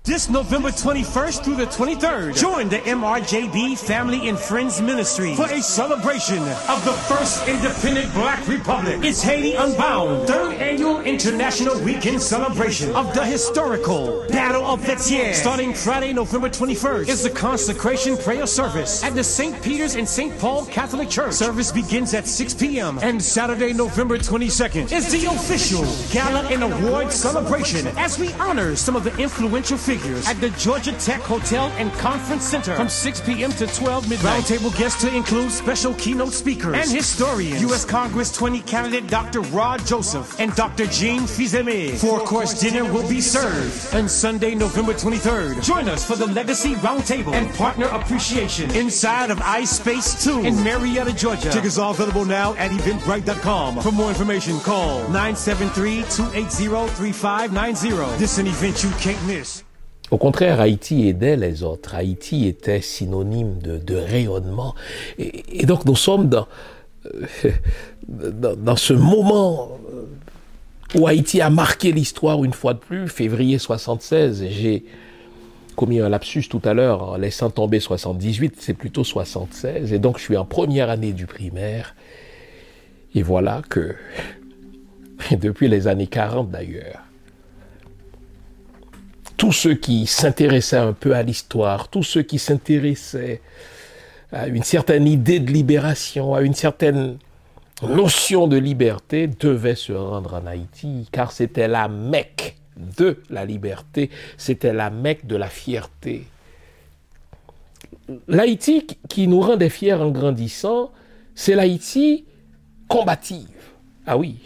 This November 21st through the 23rd, join the MRJB Family and Friends Ministry for a celebration of the first independent Black Republic. It's Haiti Unbound, third annual international weekend celebration of the historical Battle of Fetier. Starting Friday, November 21st, is the consecration prayer service at the St. Peter's and St. Paul Catholic Church. Service begins at 6 p.m. And Saturday, November 22nd, is the official gala and award celebration as we honor some of the influential figures at the Georgia Tech Hotel and Conference Center from 6 p.m. to 12 midnight. Roundtable guests to include special keynote speakers and historians, U.S. Congress 20 candidate Dr. Rod Joseph and Dr. Jean Fils-Aimé. Four-course dinner will be served on Sunday, November 23rd. Join us for the Legacy Roundtable and Partner Appreciation inside of iSpace 2 in Marietta, Georgia. Tickets are available now at eventbrite.com. For more information, call 973-280-3590. This is an event you can't miss. Au contraire, Haïti aidait les autres. Haïti était synonyme de rayonnement. Et donc nous sommes dans ce moment où Haïti a marqué l'histoire une fois de plus, février 76. J'ai commis un lapsus tout à l'heure en laissant tomber 78, c'est plutôt 76. Et donc je suis en première année du primaire. Et voilà que, depuis les années 40 d'ailleurs, tous ceux qui s'intéressaient un peu à l'histoire, tous ceux qui s'intéressaient à une certaine idée de libération, à une certaine notion de liberté, devaient se rendre en Haïti, car c'était la Mecque de la liberté, c'était la Mecque de la fierté. L'Haïti qui nous rendait fiers en grandissant, c'est l'Haïti combative. Ah oui,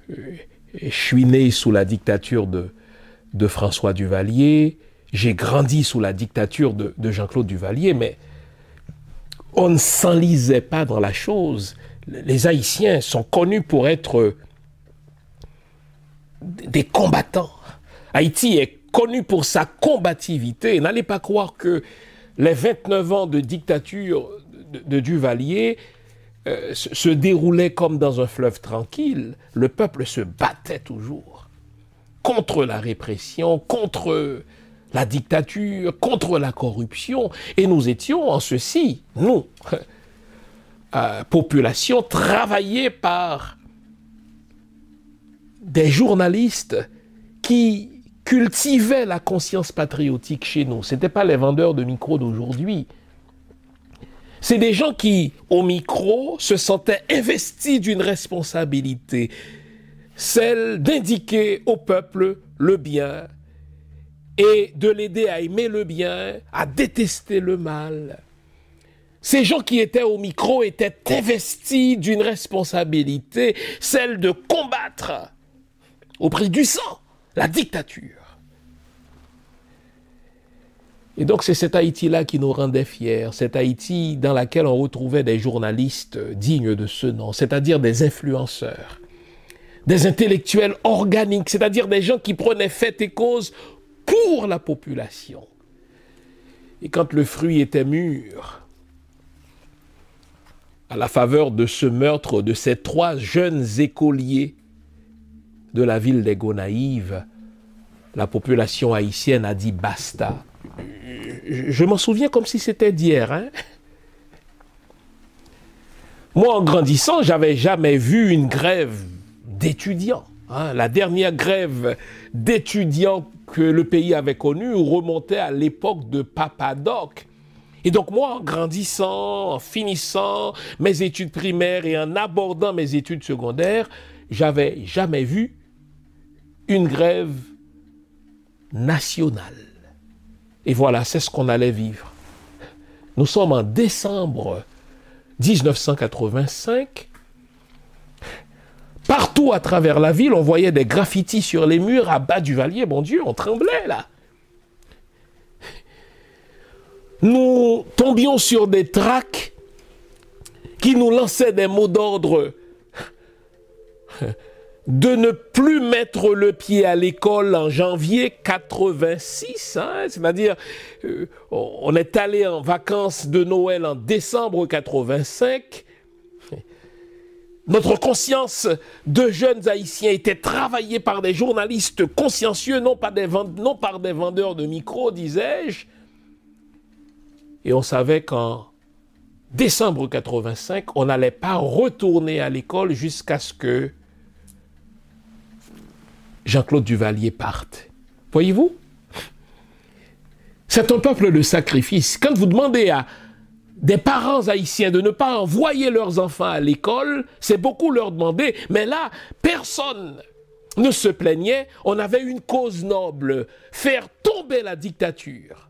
je suis né sous la dictature de François Duvalier, j'ai grandi sous la dictature de Jean-Claude Duvalier, mais on ne s'enlisait pas dans la chose. Les Haïtiens sont connus pour être des combattants. Haïti est connu pour sa combativité. N'allez pas croire que les 29 ans de dictature de Duvalier se déroulaient comme dans un fleuve tranquille. Le peuple se battait toujours contre la répression, contre la dictature, contre la corruption. Et nous étions en ceci, nous, population travaillée par des journalistes qui cultivaient la conscience patriotique chez nous. Ce n'étaient pas les vendeurs de micros d'aujourd'hui. C'est des gens qui, au micro, se sentaient investis d'une responsabilité, celle d'indiquer au peuple le bien et de l'aider à aimer le bien, à détester le mal. Ces gens qui étaient au micro étaient investis d'une responsabilité, celle de combattre au prix du sang la dictature. Et donc c'est cette Haïti-là qui nous rendait fiers, cette Haïti dans laquelle on retrouvait des journalistes dignes de ce nom, c'est-à-dire des influenceurs, des intellectuels organiques, c'est-à-dire des gens qui prenaient fait et cause pour la population. Et quand le fruit était mûr, à la faveur de ce meurtre de ces 3 jeunes écoliers de la ville des Gonaïves, la population haïtienne a dit basta. Je m'en souviens comme si c'était d'hier. Hein? Moi, en grandissant, j'avais jamais vu une grève d'étudiants. Hein? La dernière grève d'étudiants que le pays avait connue remontait à l'époque de Papadoc. Et donc moi, en grandissant, en finissant mes études primaires et en abordant mes études secondaires, j'avais jamais vu une grève nationale. Et voilà, c'est ce qu'on allait vivre. Nous sommes en décembre 1985. Partout à travers la ville, on voyait des graffitis sur les murs à Bas-du-Vallier. Bon Dieu, on tremblait là. Nous tombions sur des tracts qui nous lançaient des mots d'ordre de ne plus mettre le pied à l'école en janvier 86, hein, c'est-à-dire on est allé en vacances de Noël en décembre 85. Notre conscience de jeunes Haïtiens était travaillée par des journalistes consciencieux, non par des vendeurs de micros, disais-je. Et on savait qu'en décembre 85, on n'allait pas retourner à l'école jusqu'à ce que Jean-Claude Duvalier parte. Voyez-vous? C'est un peuple de sacrifice. Quand vous demandez à des parents haïtiens de ne pas envoyer leurs enfants à l'école, c'est beaucoup leur demander. Mais là, personne ne se plaignait. On avait une cause noble, faire tomber la dictature.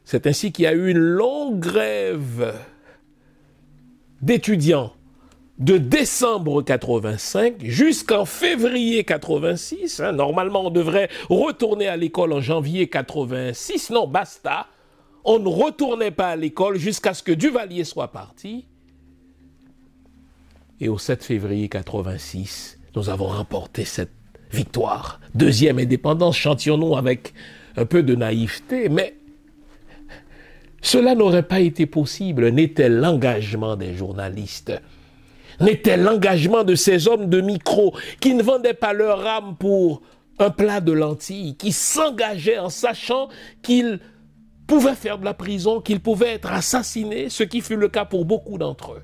C'est ainsi qu'il y a eu une longue grève d'étudiants de décembre 85 jusqu'en février 86. Hein, normalement, on devrait retourner à l'école en janvier 86. Non, basta. On ne retournait pas à l'école jusqu'à ce que Duvalier soit parti. Et au 7 février 86, nous avons remporté cette victoire. Deuxième indépendance, chantions-nous avec un peu de naïveté, mais cela n'aurait pas été possible, n'était l'engagement des journalistes, n'était l'engagement de ces hommes de micro qui ne vendaient pas leur âme pour un plat de lentilles, qui s'engageaient en sachant qu'ils pouvaient faire de la prison, qu'ils pouvaient être assassinés, ce qui fut le cas pour beaucoup d'entre eux.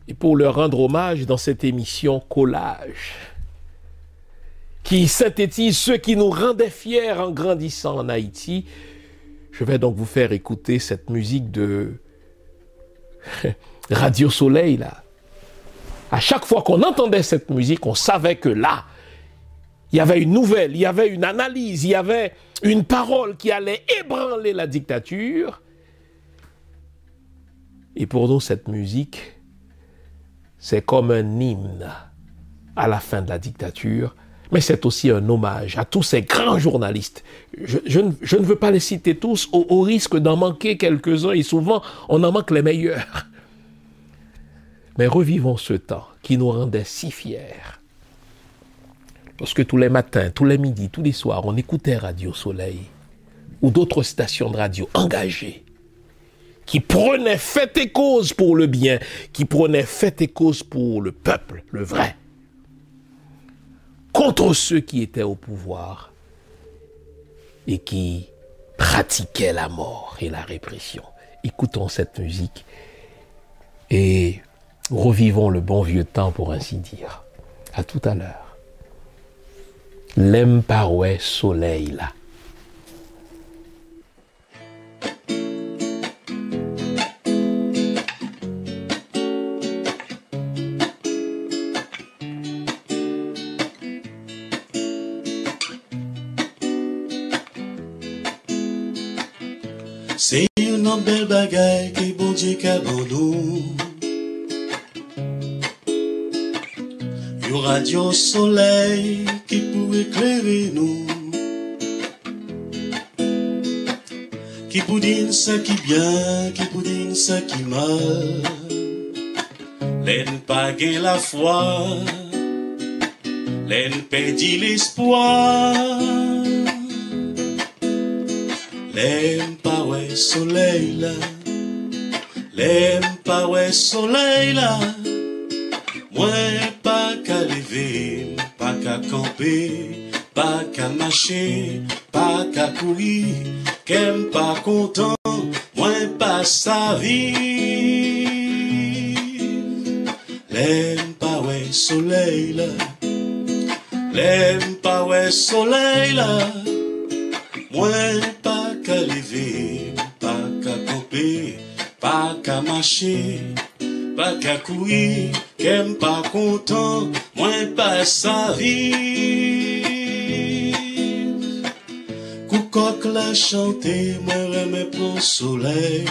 Et pour leur rendre hommage dans cette émission Collage, qui synthétise ce qui nous rendait fiers en grandissant en Haïti, je vais donc vous faire écouter cette musique de Radio Soleil, là. À chaque fois qu'on entendait cette musique, on savait que là, il y avait une nouvelle, il y avait une analyse, il y avait une parole qui allait ébranler la dictature. Et pour nous, cette musique, c'est comme un hymne à la fin de la dictature, mais c'est aussi un hommage à tous ces grands journalistes. Je ne veux pas les citer tous au risque d'en manquer quelques-uns, et souvent on en manque les meilleurs. Mais revivons ce temps qui nous rendait si fiers. Parce que tous les matins, tous les midis, tous les soirs, on écoutait Radio Soleil ou d'autres stations de radio engagées qui prenaient fait et cause pour le bien, qui prenaient fait et cause pour le peuple, le vrai, contre ceux qui étaient au pouvoir et qui pratiquaient la mort et la répression. Écoutons cette musique et revivons le bon vieux temps, pour ainsi dire. À tout à l'heure. L'aime par ouais soleil là. C'est une belle bagaille qui bon Dieu qu'a bon nous. Une radio soleil qui pour éclairer nous, qui pour dire ça qui bien, qui pour dire ça qui mal, L'en pas gain la foi, l'en perdit l'espoir. L'en pas ouais soleil là, l'en pas ouais soleil là. Moi pas qu'à lever, pas qu'à camper, pas qu'à marcher, pas qu'à courir, qu'aime pas content, moi pas sa vie. L'aime pas ouais soleil là, l'aime pas ouais soleil là, moi pas qu'à lever, pas qu'à camper, pas qu'à marcher, pas qu'à courir, qu'aime pas content, moi pas sa vie. Coucoque la chanter, moi remets pour soleil.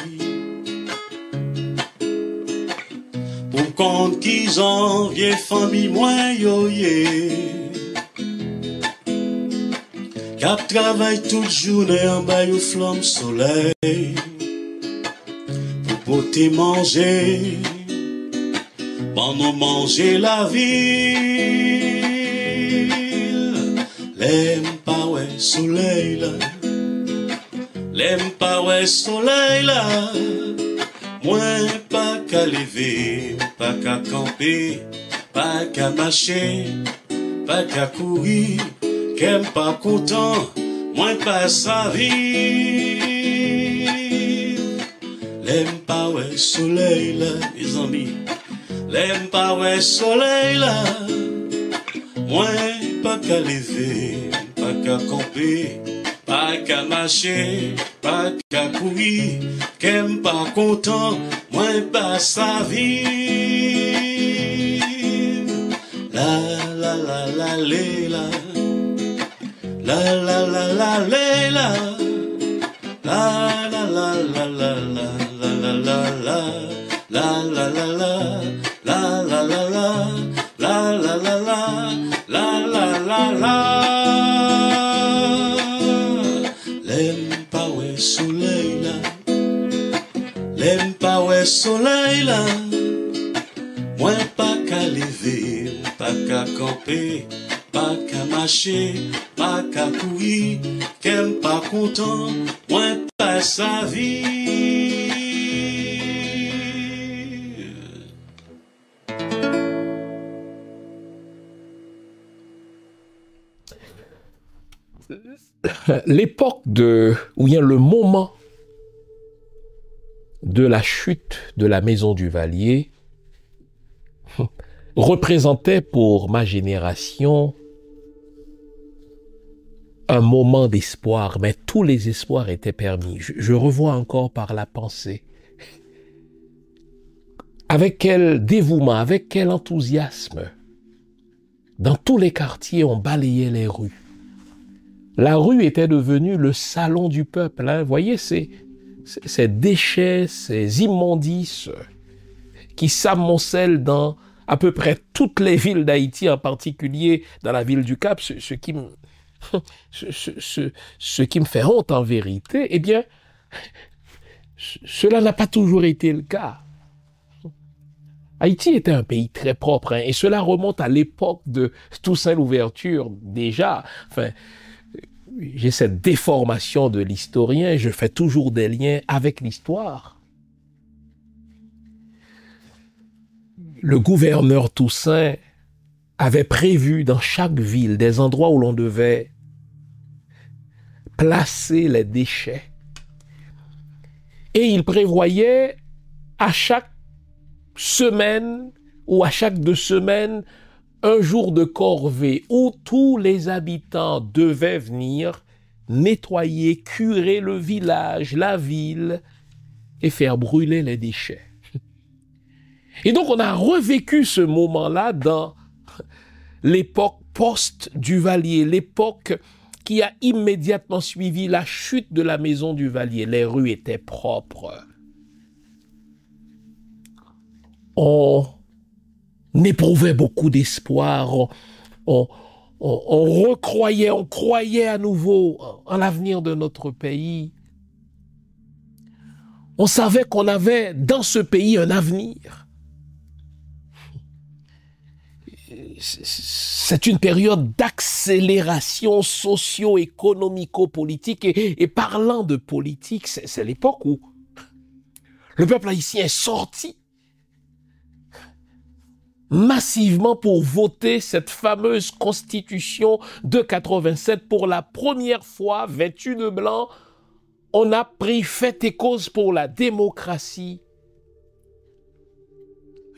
Pour compte qu'ils ont vieille famille, moi yo ye. Cap travaille toute journée en bas au flamme soleil. Pour porter manger. Pendant manger la ville, l'aime pas ouais soleil là, l'aime pas ouais soleil là, moi pas qu'à lever, pas qu'à camper, pas qu'à marcher, pas qu'à courir, qu'aime pas content, moi pas sa vie, l'aime pas ouais soleil là, les amis. L'aime pas ouais soleil là, moi pas qu'à lever, pas qu'à camper, pas qu'à marcher, pas qu'à courir, qu'aime pas content, moi pas sa vie. La la la la la, la la la la la, la la la la la la la la la. La la la la, la la la la, la la la la, la la la la. L'aime pas ouais soleil là, l'aime pas ouais soleil là. Moi pas qu'à lever, pas qu'à camper, pas qu'à marcher, pas qu'à courir, qu'aime pas content, moi pas sa vie. L'époque ou bien le moment de la chute de la maison du Valier représentait pour ma génération un moment d'espoir, mais tous les espoirs étaient permis. Je revois encore par la pensée avec quel dévouement, avec quel enthousiasme, dans tous les quartiers, on balayait les rues. La rue était devenue le salon du peuple. Hein. Vous voyez ces déchets, ces immondices qui s'amoncellent dans à peu près toutes les villes d'Haïti, en particulier dans la ville du Cap, ce qui me fait honte en vérité, eh bien, cela n'a pas toujours été le cas. Haïti était un pays très propre, hein, et cela remonte à l'époque de Toussaint Louverture déjà. Enfin, j'ai cette déformation de l'historien, je fais toujours des liens avec l'histoire. Le gouverneur Toussaint avait prévu dans chaque ville des endroits où l'on devait placer les déchets. Et il prévoyait à chaque semaine ou à chaque 2 semaines un jour de corvée où tous les habitants devaient venir nettoyer, curer le village, la ville et faire brûler les déchets. Et donc on a revécu ce moment-là dans l'époque post-Duvalier, l'époque qui a immédiatement suivi la chute de la maison du Valier. Les rues étaient propres. On éprouvait beaucoup d'espoir, on recroyait, on croyait à nouveau en l'avenir de notre pays. On savait qu'on avait dans ce pays un avenir. c'est une période d'accélération socio-économico-politique. Et parlant de politique, c'est l'époque où le peuple haïtien est sorti massivement pour voter cette fameuse constitution de 87. Pour la première fois, vêtu de blanc, on a pris fait et cause pour la démocratie.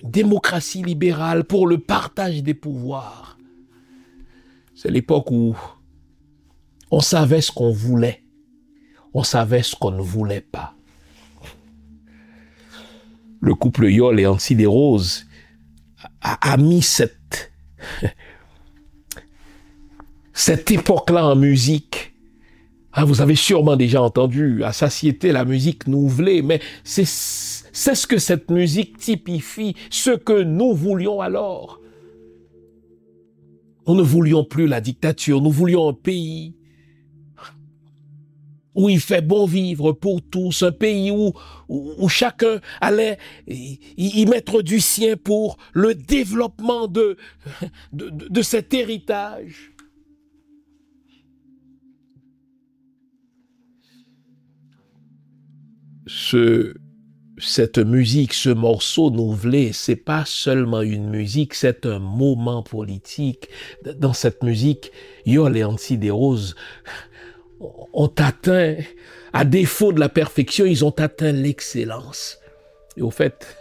Une démocratie libérale, pour le partage des pouvoirs. C'est l'époque où on savait ce qu'on voulait, on savait ce qu'on ne voulait pas. Le couple Yol et Anti des Roses a mis cette époque-là en musique. Vous avez sûrement déjà entendu à satiété la musique nouvelée, mais c'est ce que cette musique typifie, ce que nous voulions alors. Nous ne voulions plus la dictature, nous voulions un pays où il fait bon vivre pour tous, un pays où chacun allait y mettre du sien pour le développement de cet héritage. Cette musique, ce morceau nouvelé, c'est pas seulement une musique, c'est un moment politique. Dans cette musique, Yol et Anti des Roses ont atteint, à défaut de la perfection, ils ont atteint l'excellence. Et au fait,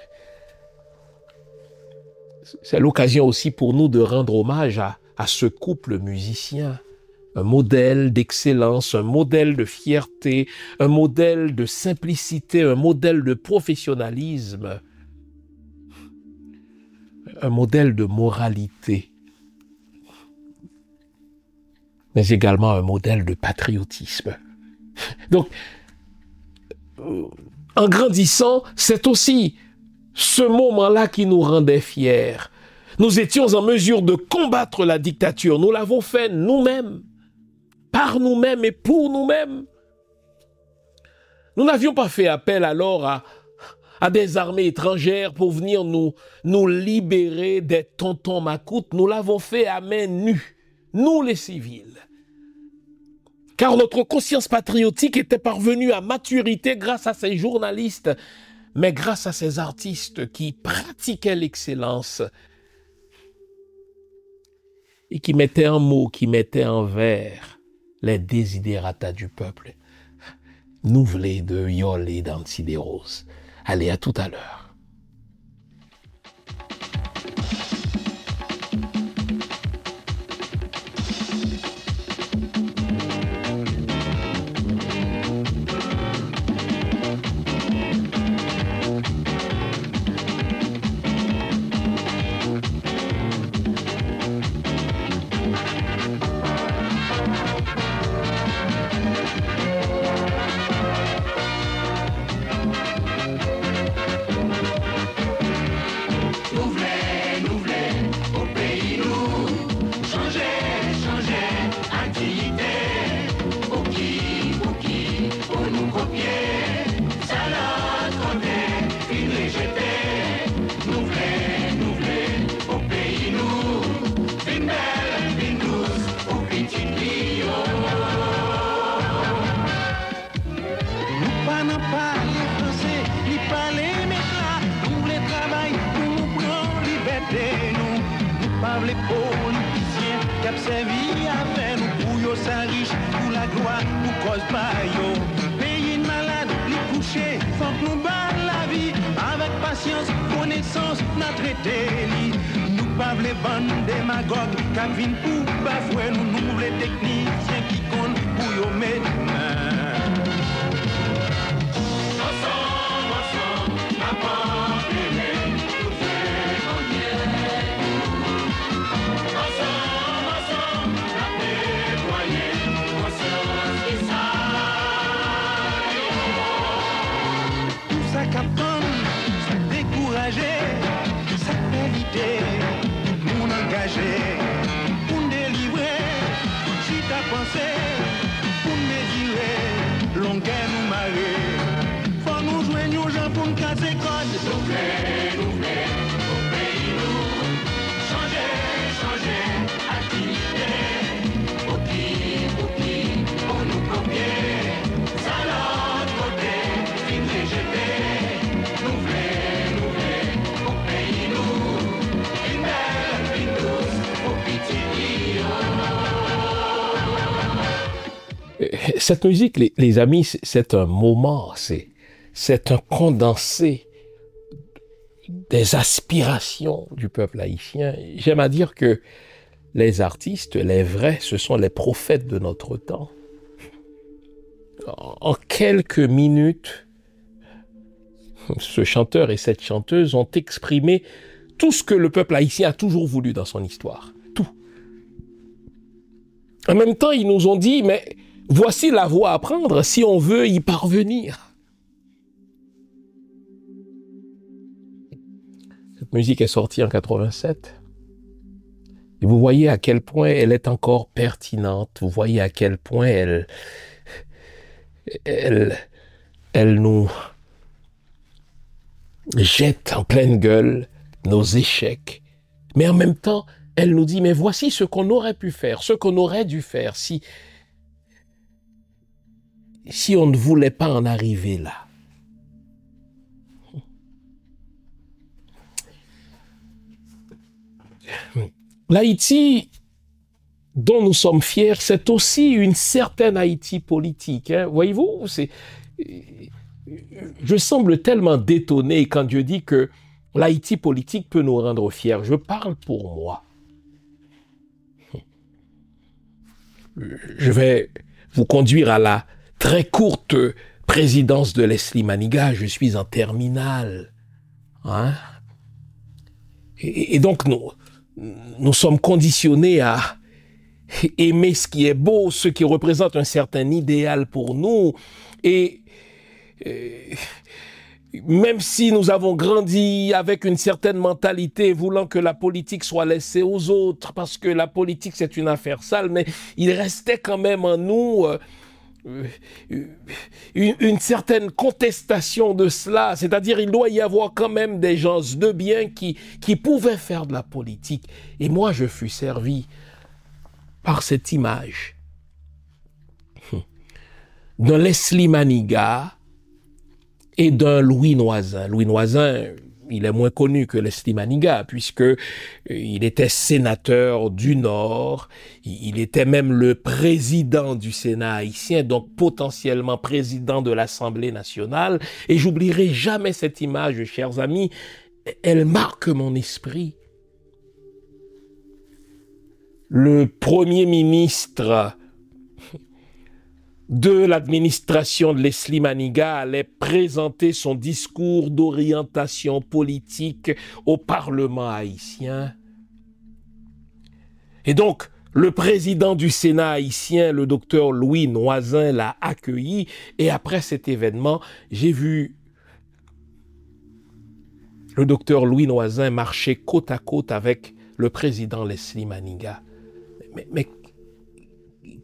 c'est l'occasion aussi pour nous de rendre hommage à ce couple musicien. Un modèle d'excellence, un modèle de fierté, un modèle de simplicité, un modèle de professionnalisme, un modèle de moralité, mais également un modèle de patriotisme. Donc, en grandissant, c'est aussi ce moment-là qui nous rendait fiers. Nous étions en mesure de combattre la dictature. Nous l'avons fait nous-mêmes, par nous-mêmes et pour nous-mêmes. Nous n'avions pas fait appel alors à des armées étrangères pour venir nous libérer des tontons macoutes. Nous l'avons fait à main nue, nous les civils. Car notre conscience patriotique était parvenue à maturité grâce à ces journalistes, mais grâce à ces artistes qui pratiquaient l'excellence et qui mettaient en mots, qui mettaient en vers les désidérata du peuple. Nouvelé de Yol et d'Anti des Roses. Allez, à tout à l'heure. Changer Cette musique, les amis, c'est un moment, c'est un condensé des aspirations du peuple haïtien. J'aime à dire que les artistes, les vrais, ce sont les prophètes de notre temps. En quelques minutes, ce chanteur et cette chanteuse ont exprimé tout ce que le peuple haïtien a toujours voulu dans son histoire. Tout. En même temps, ils nous ont dit, mais voici la voie à prendre si on veut y parvenir. Cette musique est sortie en 87. Et vous voyez à quel point elle est encore pertinente. Vous voyez à quel point elle nous jette en pleine gueule nos échecs. Mais en même temps, elle nous dit, mais voici ce qu'on aurait pu faire, ce qu'on aurait dû faire si on ne voulait pas en arriver là. L'Haïti dont nous sommes fiers, c'est aussi une certaine Haïti politique. Hein. Voyez-vous, je semble tellement détonné quand Dieu dit que l'Haïti politique peut nous rendre fiers. Je parle pour moi. Je vais vous conduire à la très courte présidence de Leslie Maniga. Je suis en terminale. Hein? Et donc, nous sommes conditionnés à aimer ce qui est beau, ce qui représente un certain idéal pour nous. Et même si nous avons grandi avec une certaine mentalité, voulant que la politique soit laissée aux autres, parce que la politique c'est une affaire sale, mais il restait quand même en nous une certaine contestation de cela, c'est-à-dire il doit y avoir quand même des gens de bien qui pouvaient faire de la politique. Et moi je fus servi par cette image d'un Leslie Maniga et d'un Louis Noisin. Louis Noisin, il est moins connu que Leslie Maniga, puisque il était sénateur du Nord, il était même le président du Sénat haïtien, donc potentiellement président de l'Assemblée nationale. Et j'oublierai jamais cette image, chers amis, elle marque mon esprit. Le premier ministre de l'administration de Leslie Maniga allait présenter son discours d'orientation politique au Parlement haïtien. Et donc, le président du Sénat haïtien, le docteur Louis Noisin, l'a accueilli. Et après cet événement, j'ai vu le docteur Louis Noisin marcher côte à côte avec le président Leslie Maniga. Mais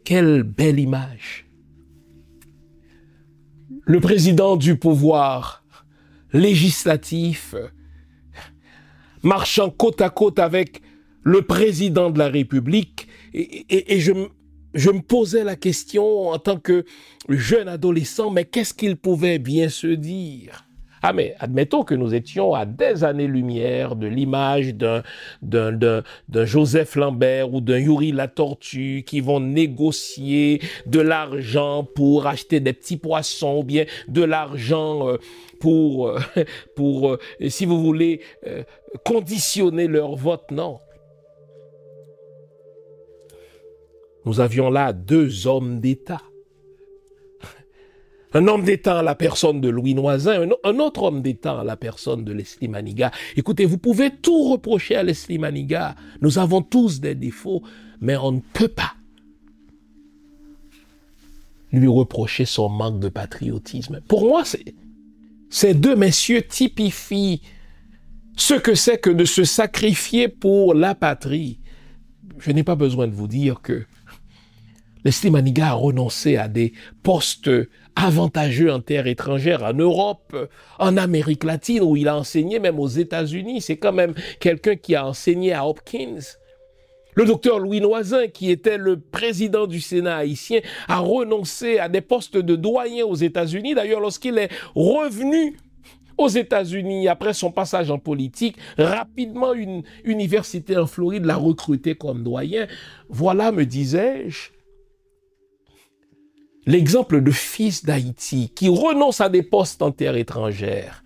quelle belle image! Le président du pouvoir législatif marchant côte à côte avec le président de la République et je me posais la question en tant que jeune adolescent, mais qu'est-ce qu'il pouvait bien se dire? Ah mais admettons que nous étions à des années-lumière de l'image d'un Joseph Lambert ou d'un Yuri Latortue qui vont négocier de l'argent pour acheter des petits poissons ou bien de l'argent pour si vous voulez, conditionner leur vote. Non. Nous avions là deux hommes d'État. Un homme d'État à la personne de Louis Noisin, un autre homme d'État à la personne de Leslie Maniga. Écoutez, vous pouvez tout reprocher à Leslie Maniga. Nous avons tous des défauts, mais on ne peut pas lui reprocher son manque de patriotisme. Pour moi, ces deux messieurs typifient ce que c'est que de se sacrifier pour la patrie. Je n'ai pas besoin de vous dire que Leslie Maniga a renoncé à des postes avantageux en terre étrangère, en Europe, en Amérique latine, où il a enseigné, même aux États-Unis. C'est quand même quelqu'un qui a enseigné à Hopkins. Le docteur Louis Noisin, qui était le président du Sénat haïtien, a renoncé à des postes de doyen aux États-Unis. D'ailleurs, lorsqu'il est revenu aux États-Unis, après son passage en politique, rapidement, une université en Floride l'a recruté comme doyen. Voilà, me disais-je, l'exemple de fils d'Haïti qui renoncent à des postes en terre étrangère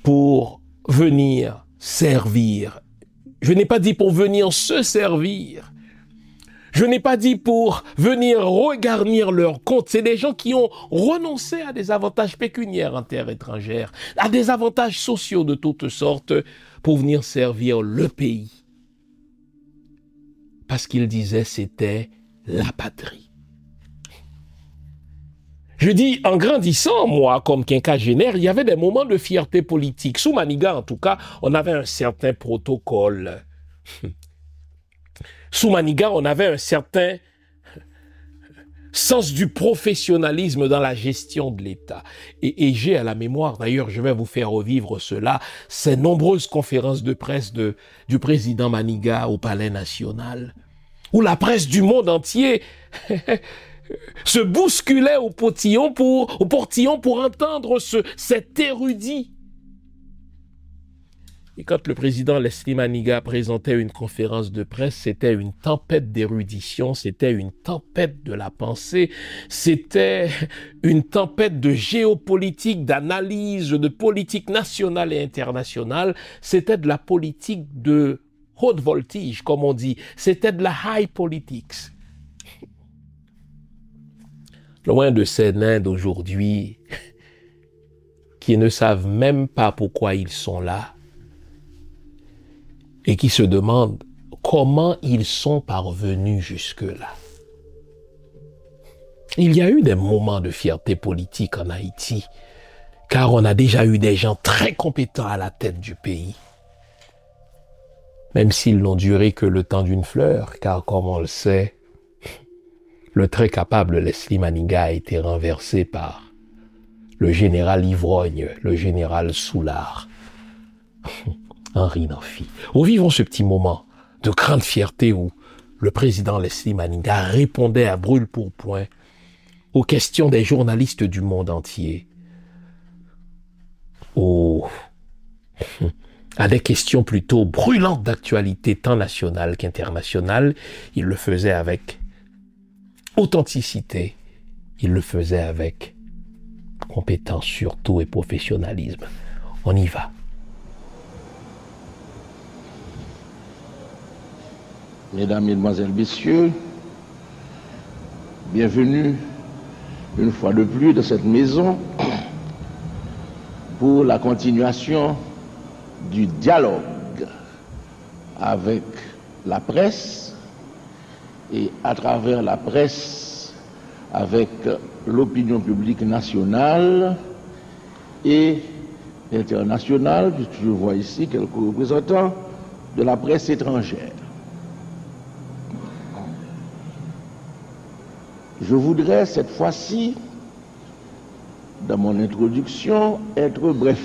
pour venir servir. Je n'ai pas dit pour venir se servir. Je n'ai pas dit pour venir regarnir leur compte. C'est des gens qui ont renoncé à des avantages pécuniaires en terre étrangère, à des avantages sociaux de toutes sortes pour venir servir le pays. Parce qu'ils disaient c'était la patrie. Je dis, en grandissant, moi, comme quinquagénaire, il y avait des moments de fierté politique. Sous Maniga, en tout cas, on avait un certain protocole. Sous Maniga, on avait un certain sens du professionnalisme dans la gestion de l'État. Et j'ai à la mémoire, d'ailleurs, je vais vous faire revivre cela, ces nombreuses conférences de presse du président Maniga au Palais National, où la presse du monde entier se bousculait au portillon pour entendre cet érudit. Et quand le président Leslie Maniga présentait une conférence de presse, c'était une tempête d'érudition, c'était une tempête de la pensée, c'était une tempête de géopolitique, d'analyse, de politique nationale et internationale, c'était de la politique de haute voltige, comme on dit, c'était de la high politics. Loin de ces nains d'aujourd'hui qui ne savent même pas pourquoi ils sont là et qui se demandent comment ils sont parvenus jusque-là. Il y a eu des moments de fierté politique en Haïti, car on a déjà eu des gens très compétents à la tête du pays. Même s'ils n'ont duré que le temps d'une fleur, car comme on le sait, le très capable Leslie Maniga a été renversé par le général ivrogne, le général Soulard, Henri Namphy. Nous vivons ce petit moment de grande fierté où le président Leslie Maniga répondait à brûle-pourpoint aux questions des journalistes du monde entier, à des questions plutôt brûlantes d'actualité tant nationale qu'internationale. Il le faisait avec authenticité, il le faisait avec compétence surtout et professionnalisme. On y va. Mesdames, Mesdemoiselles, Messieurs, bienvenue une fois de plus dans cette maison pour la continuation du dialogue avec la presse et à travers la presse avec l'opinion publique nationale et internationale, puisque je vois ici quelques représentants de la presse étrangère. Je voudrais cette fois-ci, dans mon introduction, être bref.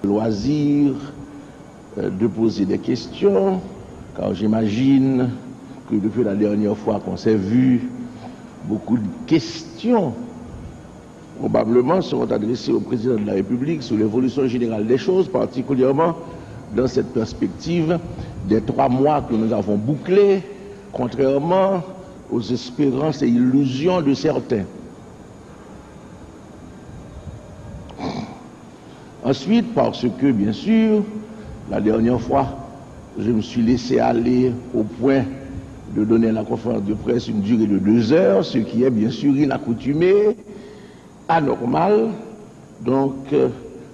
Loisir de poser des questions, car j'imagine que depuis la dernière fois qu'on s'est vu, beaucoup de questions probablement seront adressées au président de la République sur l'évolution générale des choses, particulièrement dans cette perspective des 3 mois que nous avons bouclés, contrairement aux espérances et illusions de certains. Ensuite, parce que, bien sûr, la dernière fois, je me suis laissé aller au point de donner à la conférence de presse une durée de 2 heures, ce qui est bien sûr inaccoutumé, anormal. Donc,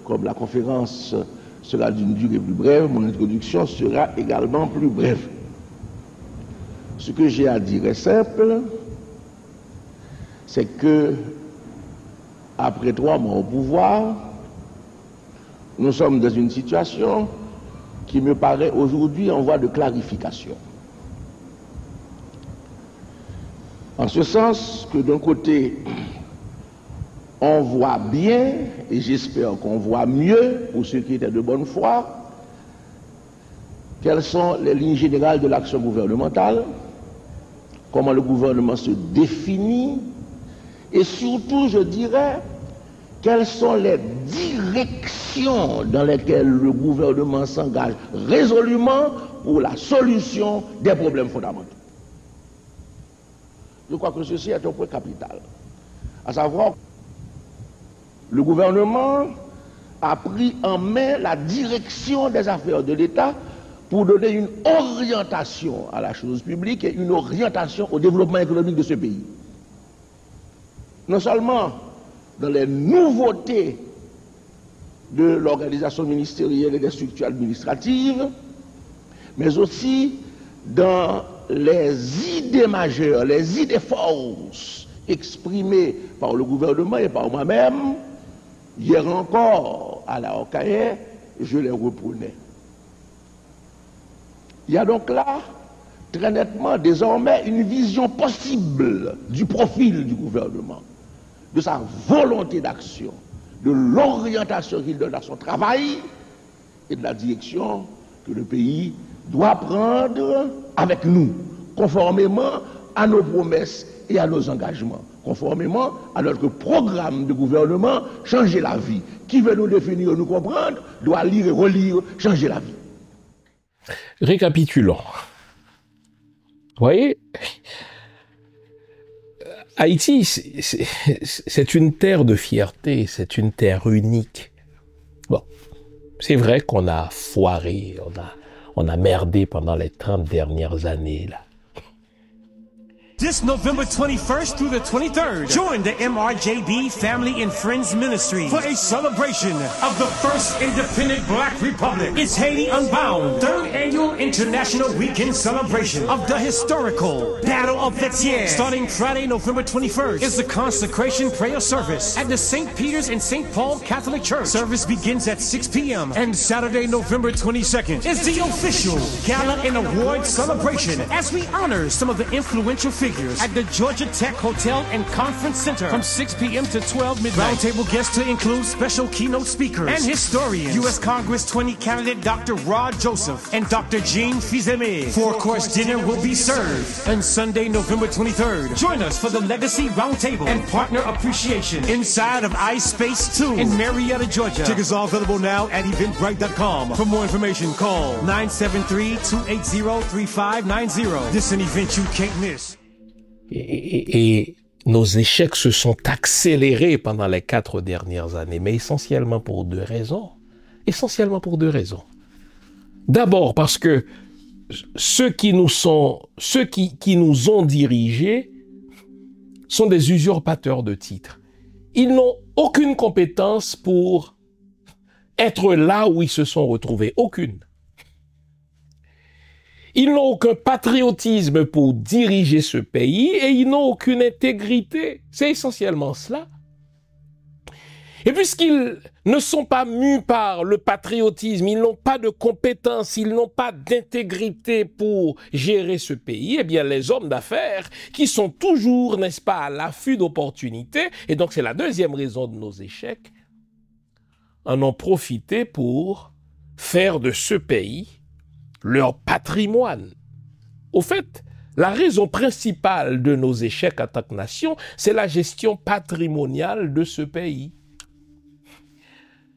comme la conférence sera d'une durée plus brève, mon introduction sera également plus brève. Ce que j'ai à dire est simple, c'est que, après 3 mois au pouvoir, nous sommes dans une situation qui me paraît aujourd'hui en voie de clarification. En ce sens que d'un côté, on voit bien, et j'espère qu'on voit mieux, pour ceux qui étaient de bonne foi, quelles sont les lignes générales de l'action gouvernementale, comment le gouvernement se définit, et surtout, je dirais, quelles sont les directions dans lesquelles le gouvernement s'engage résolument pour la solution des problèmes fondamentaux. Je crois que ceci est un point capital. À savoir, le gouvernement a pris en main la direction des affaires de l'État pour donner une orientation à la chose publique et une orientation au développement économique de ce pays. Non seulement dans les nouveautés de l'organisation ministérielle et des structures administratives, mais aussi dans les idées majeures, les idées forces exprimées par le gouvernement et par moi-même. Hier encore, à la Okaye, je les reprenais. Il y a donc là, très nettement, désormais, une vision possible du profil du gouvernement, de sa volonté d'action, de l'orientation qu'il donne à son travail et de la direction que le pays doit prendre avec nous, conformément à nos promesses et à nos engagements, conformément à notre programme de gouvernement, changer la vie. Qui veut nous définir et nous comprendre doit lire et relire, changer la vie. Récapitulons. Vous voyez, Haïti, c'est une terre de fierté, c'est une terre unique. Bon, c'est vrai qu'on a foiré, on a merdé pendant les 30 dernières années, là. This November 21st through the 23rd, join the MRJB Family and Friends Ministry for a celebration of the first independent Black Republic. It's Haiti Unbound, third annual international weekend celebration of the historical Battle of Fetier. Starting Friday, November 21st, is the consecration prayer service at the St. Peter's and St. Paul Catholic Church. Service begins at 6 p.m. And Saturday, November 22nd, is the official gala and award celebration as we honor some of the influential figures at the Georgia Tech Hotel and Conference Center from 6 p.m. to 12 midnight. Roundtable guests to include special keynote speakers and historians, U.S. Congress 20 candidate Dr. Rod Joseph and Dr. Jean Fils-Aimé. Four-course dinner will be served on Sunday, November 23rd. Join us for the Legacy Roundtable and Partner Appreciation inside of iSpace 2 in Marietta, Georgia. Tickets are available now at eventbrite.com. For more information, call 973-280-3590. This is an event you can't miss. Et nos échecs se sont accélérés pendant les 4 dernières années, mais essentiellement pour deux raisons. D'abord parce que ceux qui nous ont dirigés sont des usurpateurs de titres. Ils n'ont aucune compétence pour être là où ils se sont retrouvés. Aucune. Ils n'ont aucun patriotisme pour diriger ce pays et ils n'ont aucune intégrité. C'est essentiellement cela. Et puisqu'ils ne sont pas mus par le patriotisme, ils n'ont pas de compétences, ils n'ont pas d'intégrité pour gérer ce pays, eh bien les hommes d'affaires qui sont toujours, n'est-ce pas, à l'affût d'opportunités, et donc c'est la deuxième raison de nos échecs, en ont profité pour faire de ce pays leur patrimoine. Au fait, la raison principale de nos échecs en tant que nation, c'est la gestion patrimoniale de ce pays.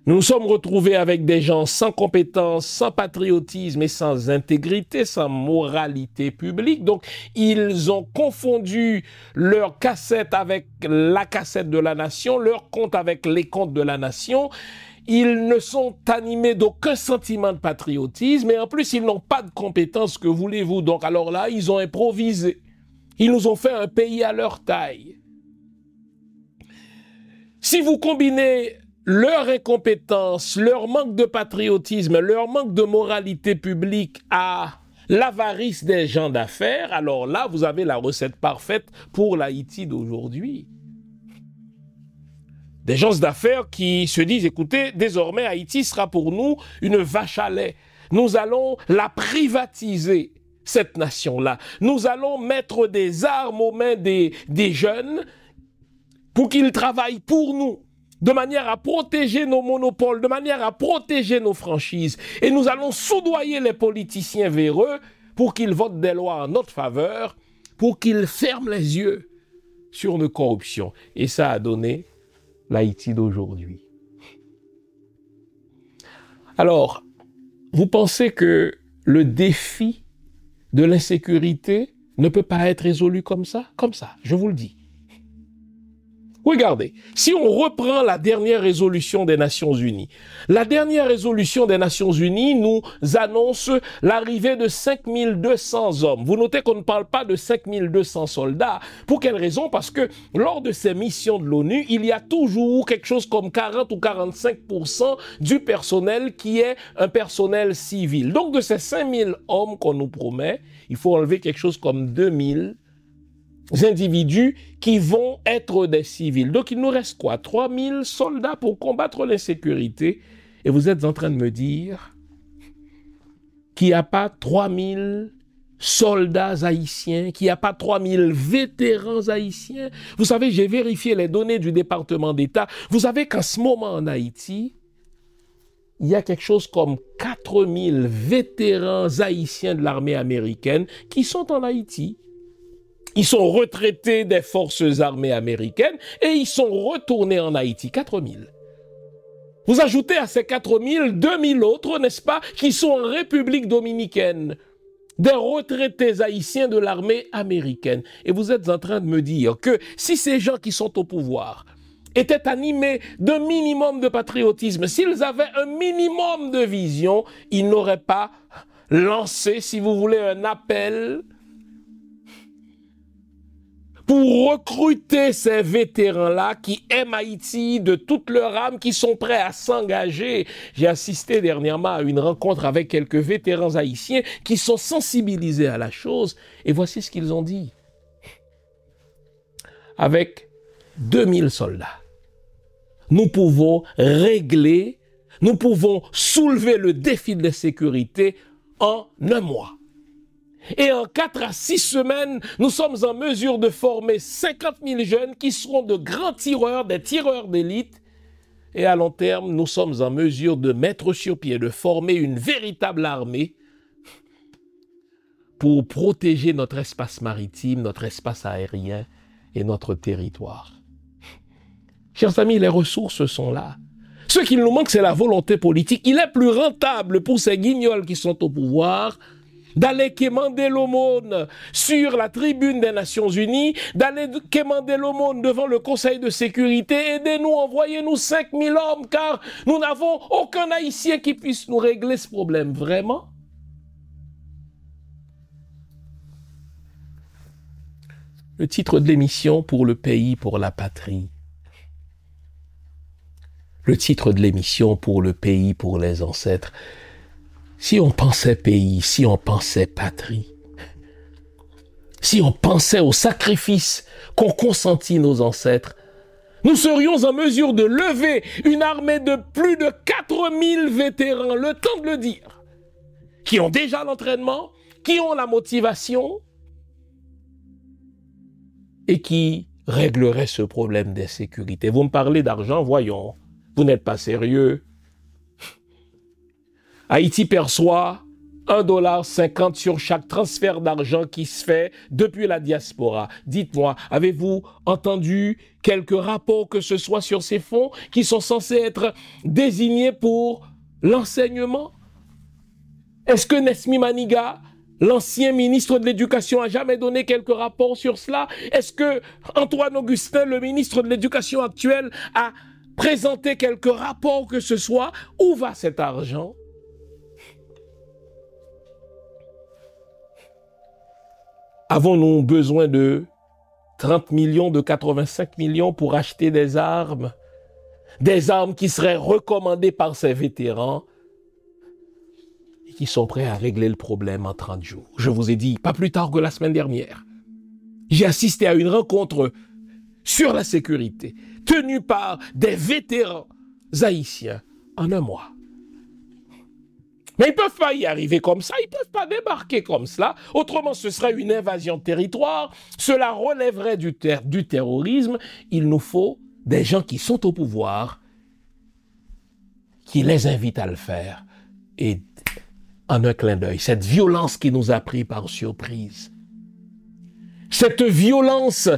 Nous nous sommes retrouvés avec des gens sans compétences, sans patriotisme et sans intégrité, sans moralité publique. Donc, ils ont confondu leur cassette avec la cassette de la nation, leur compte avec les comptes de la nation. Ils ne sont animés d'aucun sentiment de patriotisme et en plus, ils n'ont pas de compétences, que voulez-vous. Donc, alors là, ils ont improvisé. Ils nous ont fait un pays à leur taille. Si vous combinez leur incompétence, leur manque de patriotisme, leur manque de moralité publique à l'avarice des gens d'affaires, alors là, vous avez la recette parfaite pour l'Haïti d'aujourd'hui. Des gens d'affaires qui se disent, écoutez, désormais, Haïti sera pour nous une vache à lait. Nous allons la privatiser, cette nation-là. Nous allons mettre des armes aux mains des jeunes pour qu'ils travaillent pour nous, de manière à protéger nos monopoles, de manière à protéger nos franchises. Et nous allons soudoyer les politiciens véreux pour qu'ils votent des lois en notre faveur, pour qu'ils ferment les yeux sur nos corruptions. Et ça a donné l'Haïti d'aujourd'hui. Alors, vous pensez que le défi de l'insécurité ne peut pas être résolu comme ça, je vous le dis. Regardez, si on reprend la dernière résolution des Nations Unies, la dernière résolution des Nations Unies nous annonce l'arrivée de 5200 hommes. Vous notez qu'on ne parle pas de 5200 soldats. Pour quelle raison? Parce que lors de ces missions de l'ONU, il y a toujours quelque chose comme 40 ou 45% du personnel qui est un personnel civil. Donc de ces 5000 hommes qu'on nous promet, il faut enlever quelque chose comme 2000 individus qui vont être des civils. Donc il nous reste quoi? 3000 soldats pour combattre l'insécurité. Et vous êtes en train de me dire qu'il n'y a pas 3000 soldats haïtiens, qu'il n'y a pas 3000 vétérans haïtiens. Vous savez, j'ai vérifié les données du département d'État. Vous savez qu'en ce moment en Haïti, il y a quelque chose comme 4000 vétérans haïtiens de l'armée américaine qui sont en Haïti. Ils sont retraités des forces armées américaines et ils sont retournés en Haïti, 4000. Vous ajoutez à ces 4000, 2000 autres, n'est-ce pas, qui sont en République dominicaine, des retraités haïtiens de l'armée américaine. Et vous êtes en train de me dire que si ces gens qui sont au pouvoir étaient animés d'un minimum de patriotisme, s'ils avaient un minimum de vision, ils n'auraient pas lancé, si vous voulez, un appel pour recruter ces vétérans-là qui aiment Haïti de toute leur âme, qui sont prêts à s'engager. J'ai assisté dernièrement à une rencontre avec quelques vétérans haïtiens qui sont sensibilisés à la chose. Et voici ce qu'ils ont dit. Avec 2000 soldats, nous pouvons régler, nous pouvons soulever le défi de la sécurité en un mois. Et en 4 à 6 semaines, nous sommes en mesure de former 50 000 jeunes qui seront de grands tireurs, des tireurs d'élite. Et à long terme, nous sommes en mesure de mettre sur pied, de former une véritable armée pour protéger notre espace maritime, notre espace aérien et notre territoire. Chers amis, les ressources sont là. Ce qu'il nous manque, c'est la volonté politique. Il est plus rentable pour ces guignols qui sont au pouvoir d'aller quémander l'aumône sur la tribune des Nations Unies, d'aller quémander l'aumône devant le Conseil de sécurité. Aidez-nous, envoyez-nous 5000 hommes, car nous n'avons aucun Haïtien qui puisse nous régler ce problème. Vraiment? Le titre de l'émission, pour le pays, pour la patrie. Le titre de l'émission, pour le pays, pour les ancêtres. Si on pensait pays, si on pensait patrie, si on pensait au sacrifice qu'ont consenti nos ancêtres, nous serions en mesure de lever une armée de plus de 4000 vétérans, le temps de le dire, qui ont déjà l'entraînement, qui ont la motivation et qui régleraient ce problème d'insécurité. Vous me parlez d'argent, voyons, vous n'êtes pas sérieux. Haïti perçoit $1,50 sur chaque transfert d'argent qui se fait depuis la diaspora. Dites-moi, avez-vous entendu quelques rapports que ce soit sur ces fonds qui sont censés être désignés pour l'enseignement? Est-ce que Nesmi Maniga, l'ancien ministre de l'Éducation, a jamais donné quelques rapports sur cela? Est-ce que Antoine Augustin, le ministre de l'Éducation actuel, a présenté quelques rapports que ce soit? Où va cet argent? Avons-nous besoin de 30 millions, de 85 millions pour acheter des armes qui seraient recommandées par ces vétérans et qui sont prêts à régler le problème en 30 jours? Je vous ai dit, pas plus tard que la semaine dernière, j'ai assisté à une rencontre sur la sécurité tenue par des vétérans haïtiens en un mois. Mais ils ne peuvent pas y arriver comme ça, ils ne peuvent pas débarquer comme cela. Autrement, ce serait une invasion de territoire, cela relèverait du terrorisme. Il nous faut des gens qui sont au pouvoir, qui les invitent à le faire. Et en un clin d'œil, cette violence qui nous a pris par surprise, cette violence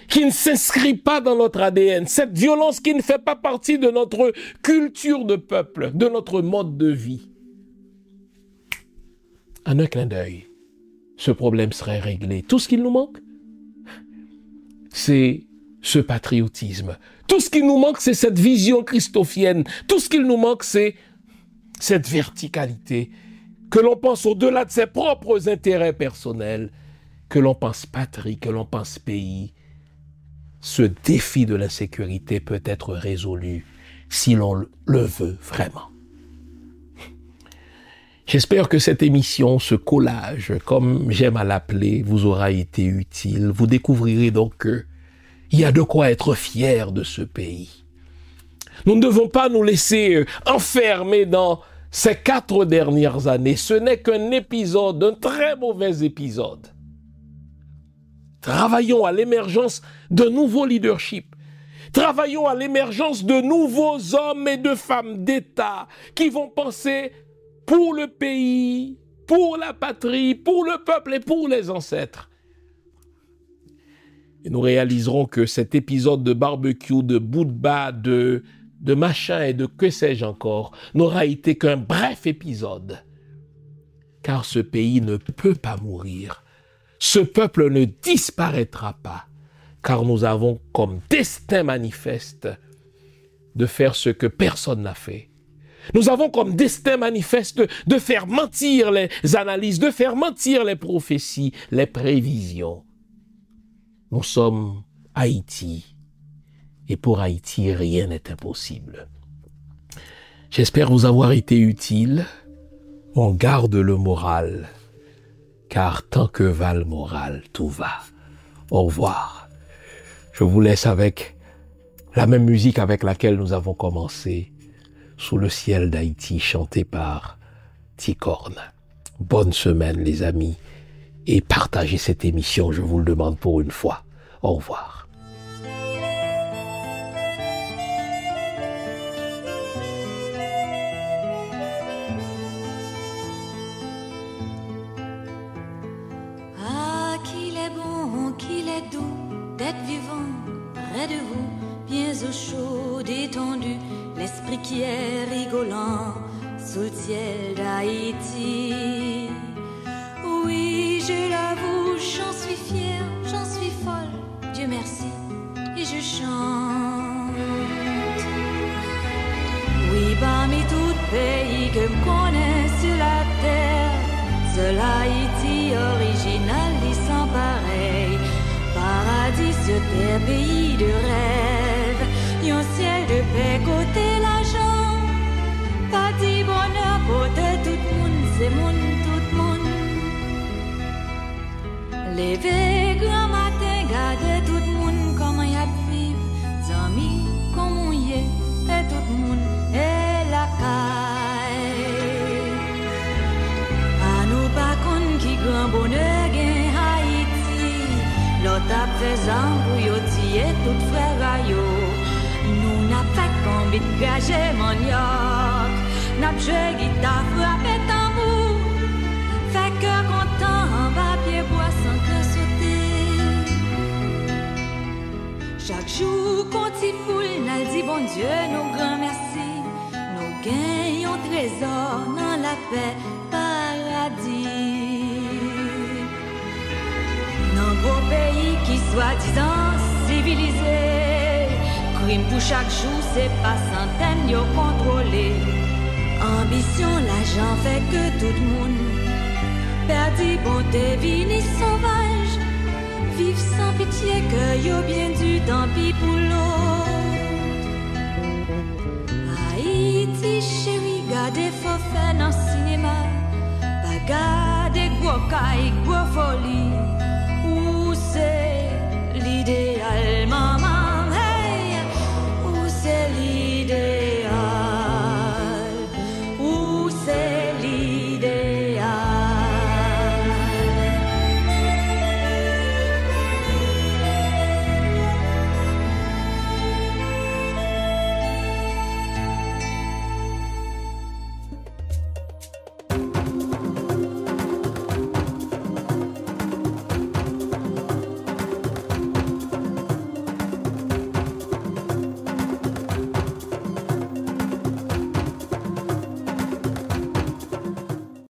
qui ne s'inscrit pas dans notre ADN, cette violence qui ne fait pas partie de notre culture de peuple, de notre mode de vie. En un clin d'œil, ce problème serait réglé. Tout ce qu'il nous manque, c'est ce patriotisme. Tout ce qu'il nous manque, c'est cette vision christophienne. Tout ce qu'il nous manque, c'est cette verticalité. Que l'on pense au-delà de ses propres intérêts personnels, que l'on pense patrie, que l'on pense pays. Ce défi de l'insécurité peut être résolu si l'on le veut vraiment. J'espère que cette émission, ce collage, comme j'aime à l'appeler, vous aura été utile. Vous découvrirez donc qu'il y a de quoi être fier de ce pays. Nous ne devons pas nous laisser enfermer dans ces 4 dernières années. Ce n'est qu'un épisode, un très mauvais épisode. Travaillons à l'émergence de nouveaux leaderships. Travaillons à l'émergence de nouveaux hommes et de femmes d'État qui vont penser pour le pays, pour la patrie, pour le peuple et pour les ancêtres. Et nous réaliserons que cet épisode de barbecue, de bout de bas, de machin et de que sais-je encore, n'aura été qu'un bref épisode. Car ce pays ne peut pas mourir. Ce peuple ne disparaîtra pas. Car nous avons comme destin manifeste de faire ce que personne n'a fait. Nous avons comme destin manifeste de faire mentir les analyses, de faire mentir les prophéties, les prévisions. Nous sommes Haïti. Et pour Haïti, rien n'est impossible. J'espère vous avoir été utile. On garde le moral. Car tant que va le moral, tout va. Au revoir. Je vous laisse avec la même musique avec laquelle nous avons commencé. Sous le ciel d'Haïti, chanté par Ticorne. Bonne semaine, les amis. Et partagez cette émission, je vous le demande pour une fois. Au revoir. Ah, qu'il est bon, qu'il est doux d'être vivant près de vous, bien au chaud, détendu. L'esprit qui est rigolant sous le ciel d'Haïti. Oui, je l'avoue, j'en suis fière, j'en suis folle, Dieu merci, et je chante. Oui, parmi tout pays que me connaît sur la terre, seul Haïti original et sans pareil, paradis sur terre, pays de rêve. Yon ciel de paix côté l'argent, pas dit bonheur côté tout moun, c'est moun tout moun. Levé grand matin, gade tout moun comment y a vive, zami comment y est, et tout moun est la caille. A nous pas kon qui grand bonheur gen Haïti, l'autre a fait pour yo tirer tout frère yo. Nous n'a fait combien de gagé manioc, n'a joué guitare, frappé tambour, fait cœur content, en bas pied bois sans cœur sauter. Chaque jour qu'on t'y foule, n'a dit bon Dieu, nous grand merci, nous gagnons trésor dans la paix, paradis. Dans gros pays qui soi-disant civilisé, crime pour chaque jour, c'est pas centaine, yo contrôlé. Ambition, l'argent fait que tout le monde perdu bonté, vini sauvage. Vive sans pitié, que yo bien du tant pis pour l'autre. Haïti, chérie, gardez faux fait dans le cinéma. Pas garder gros caille, gros folie.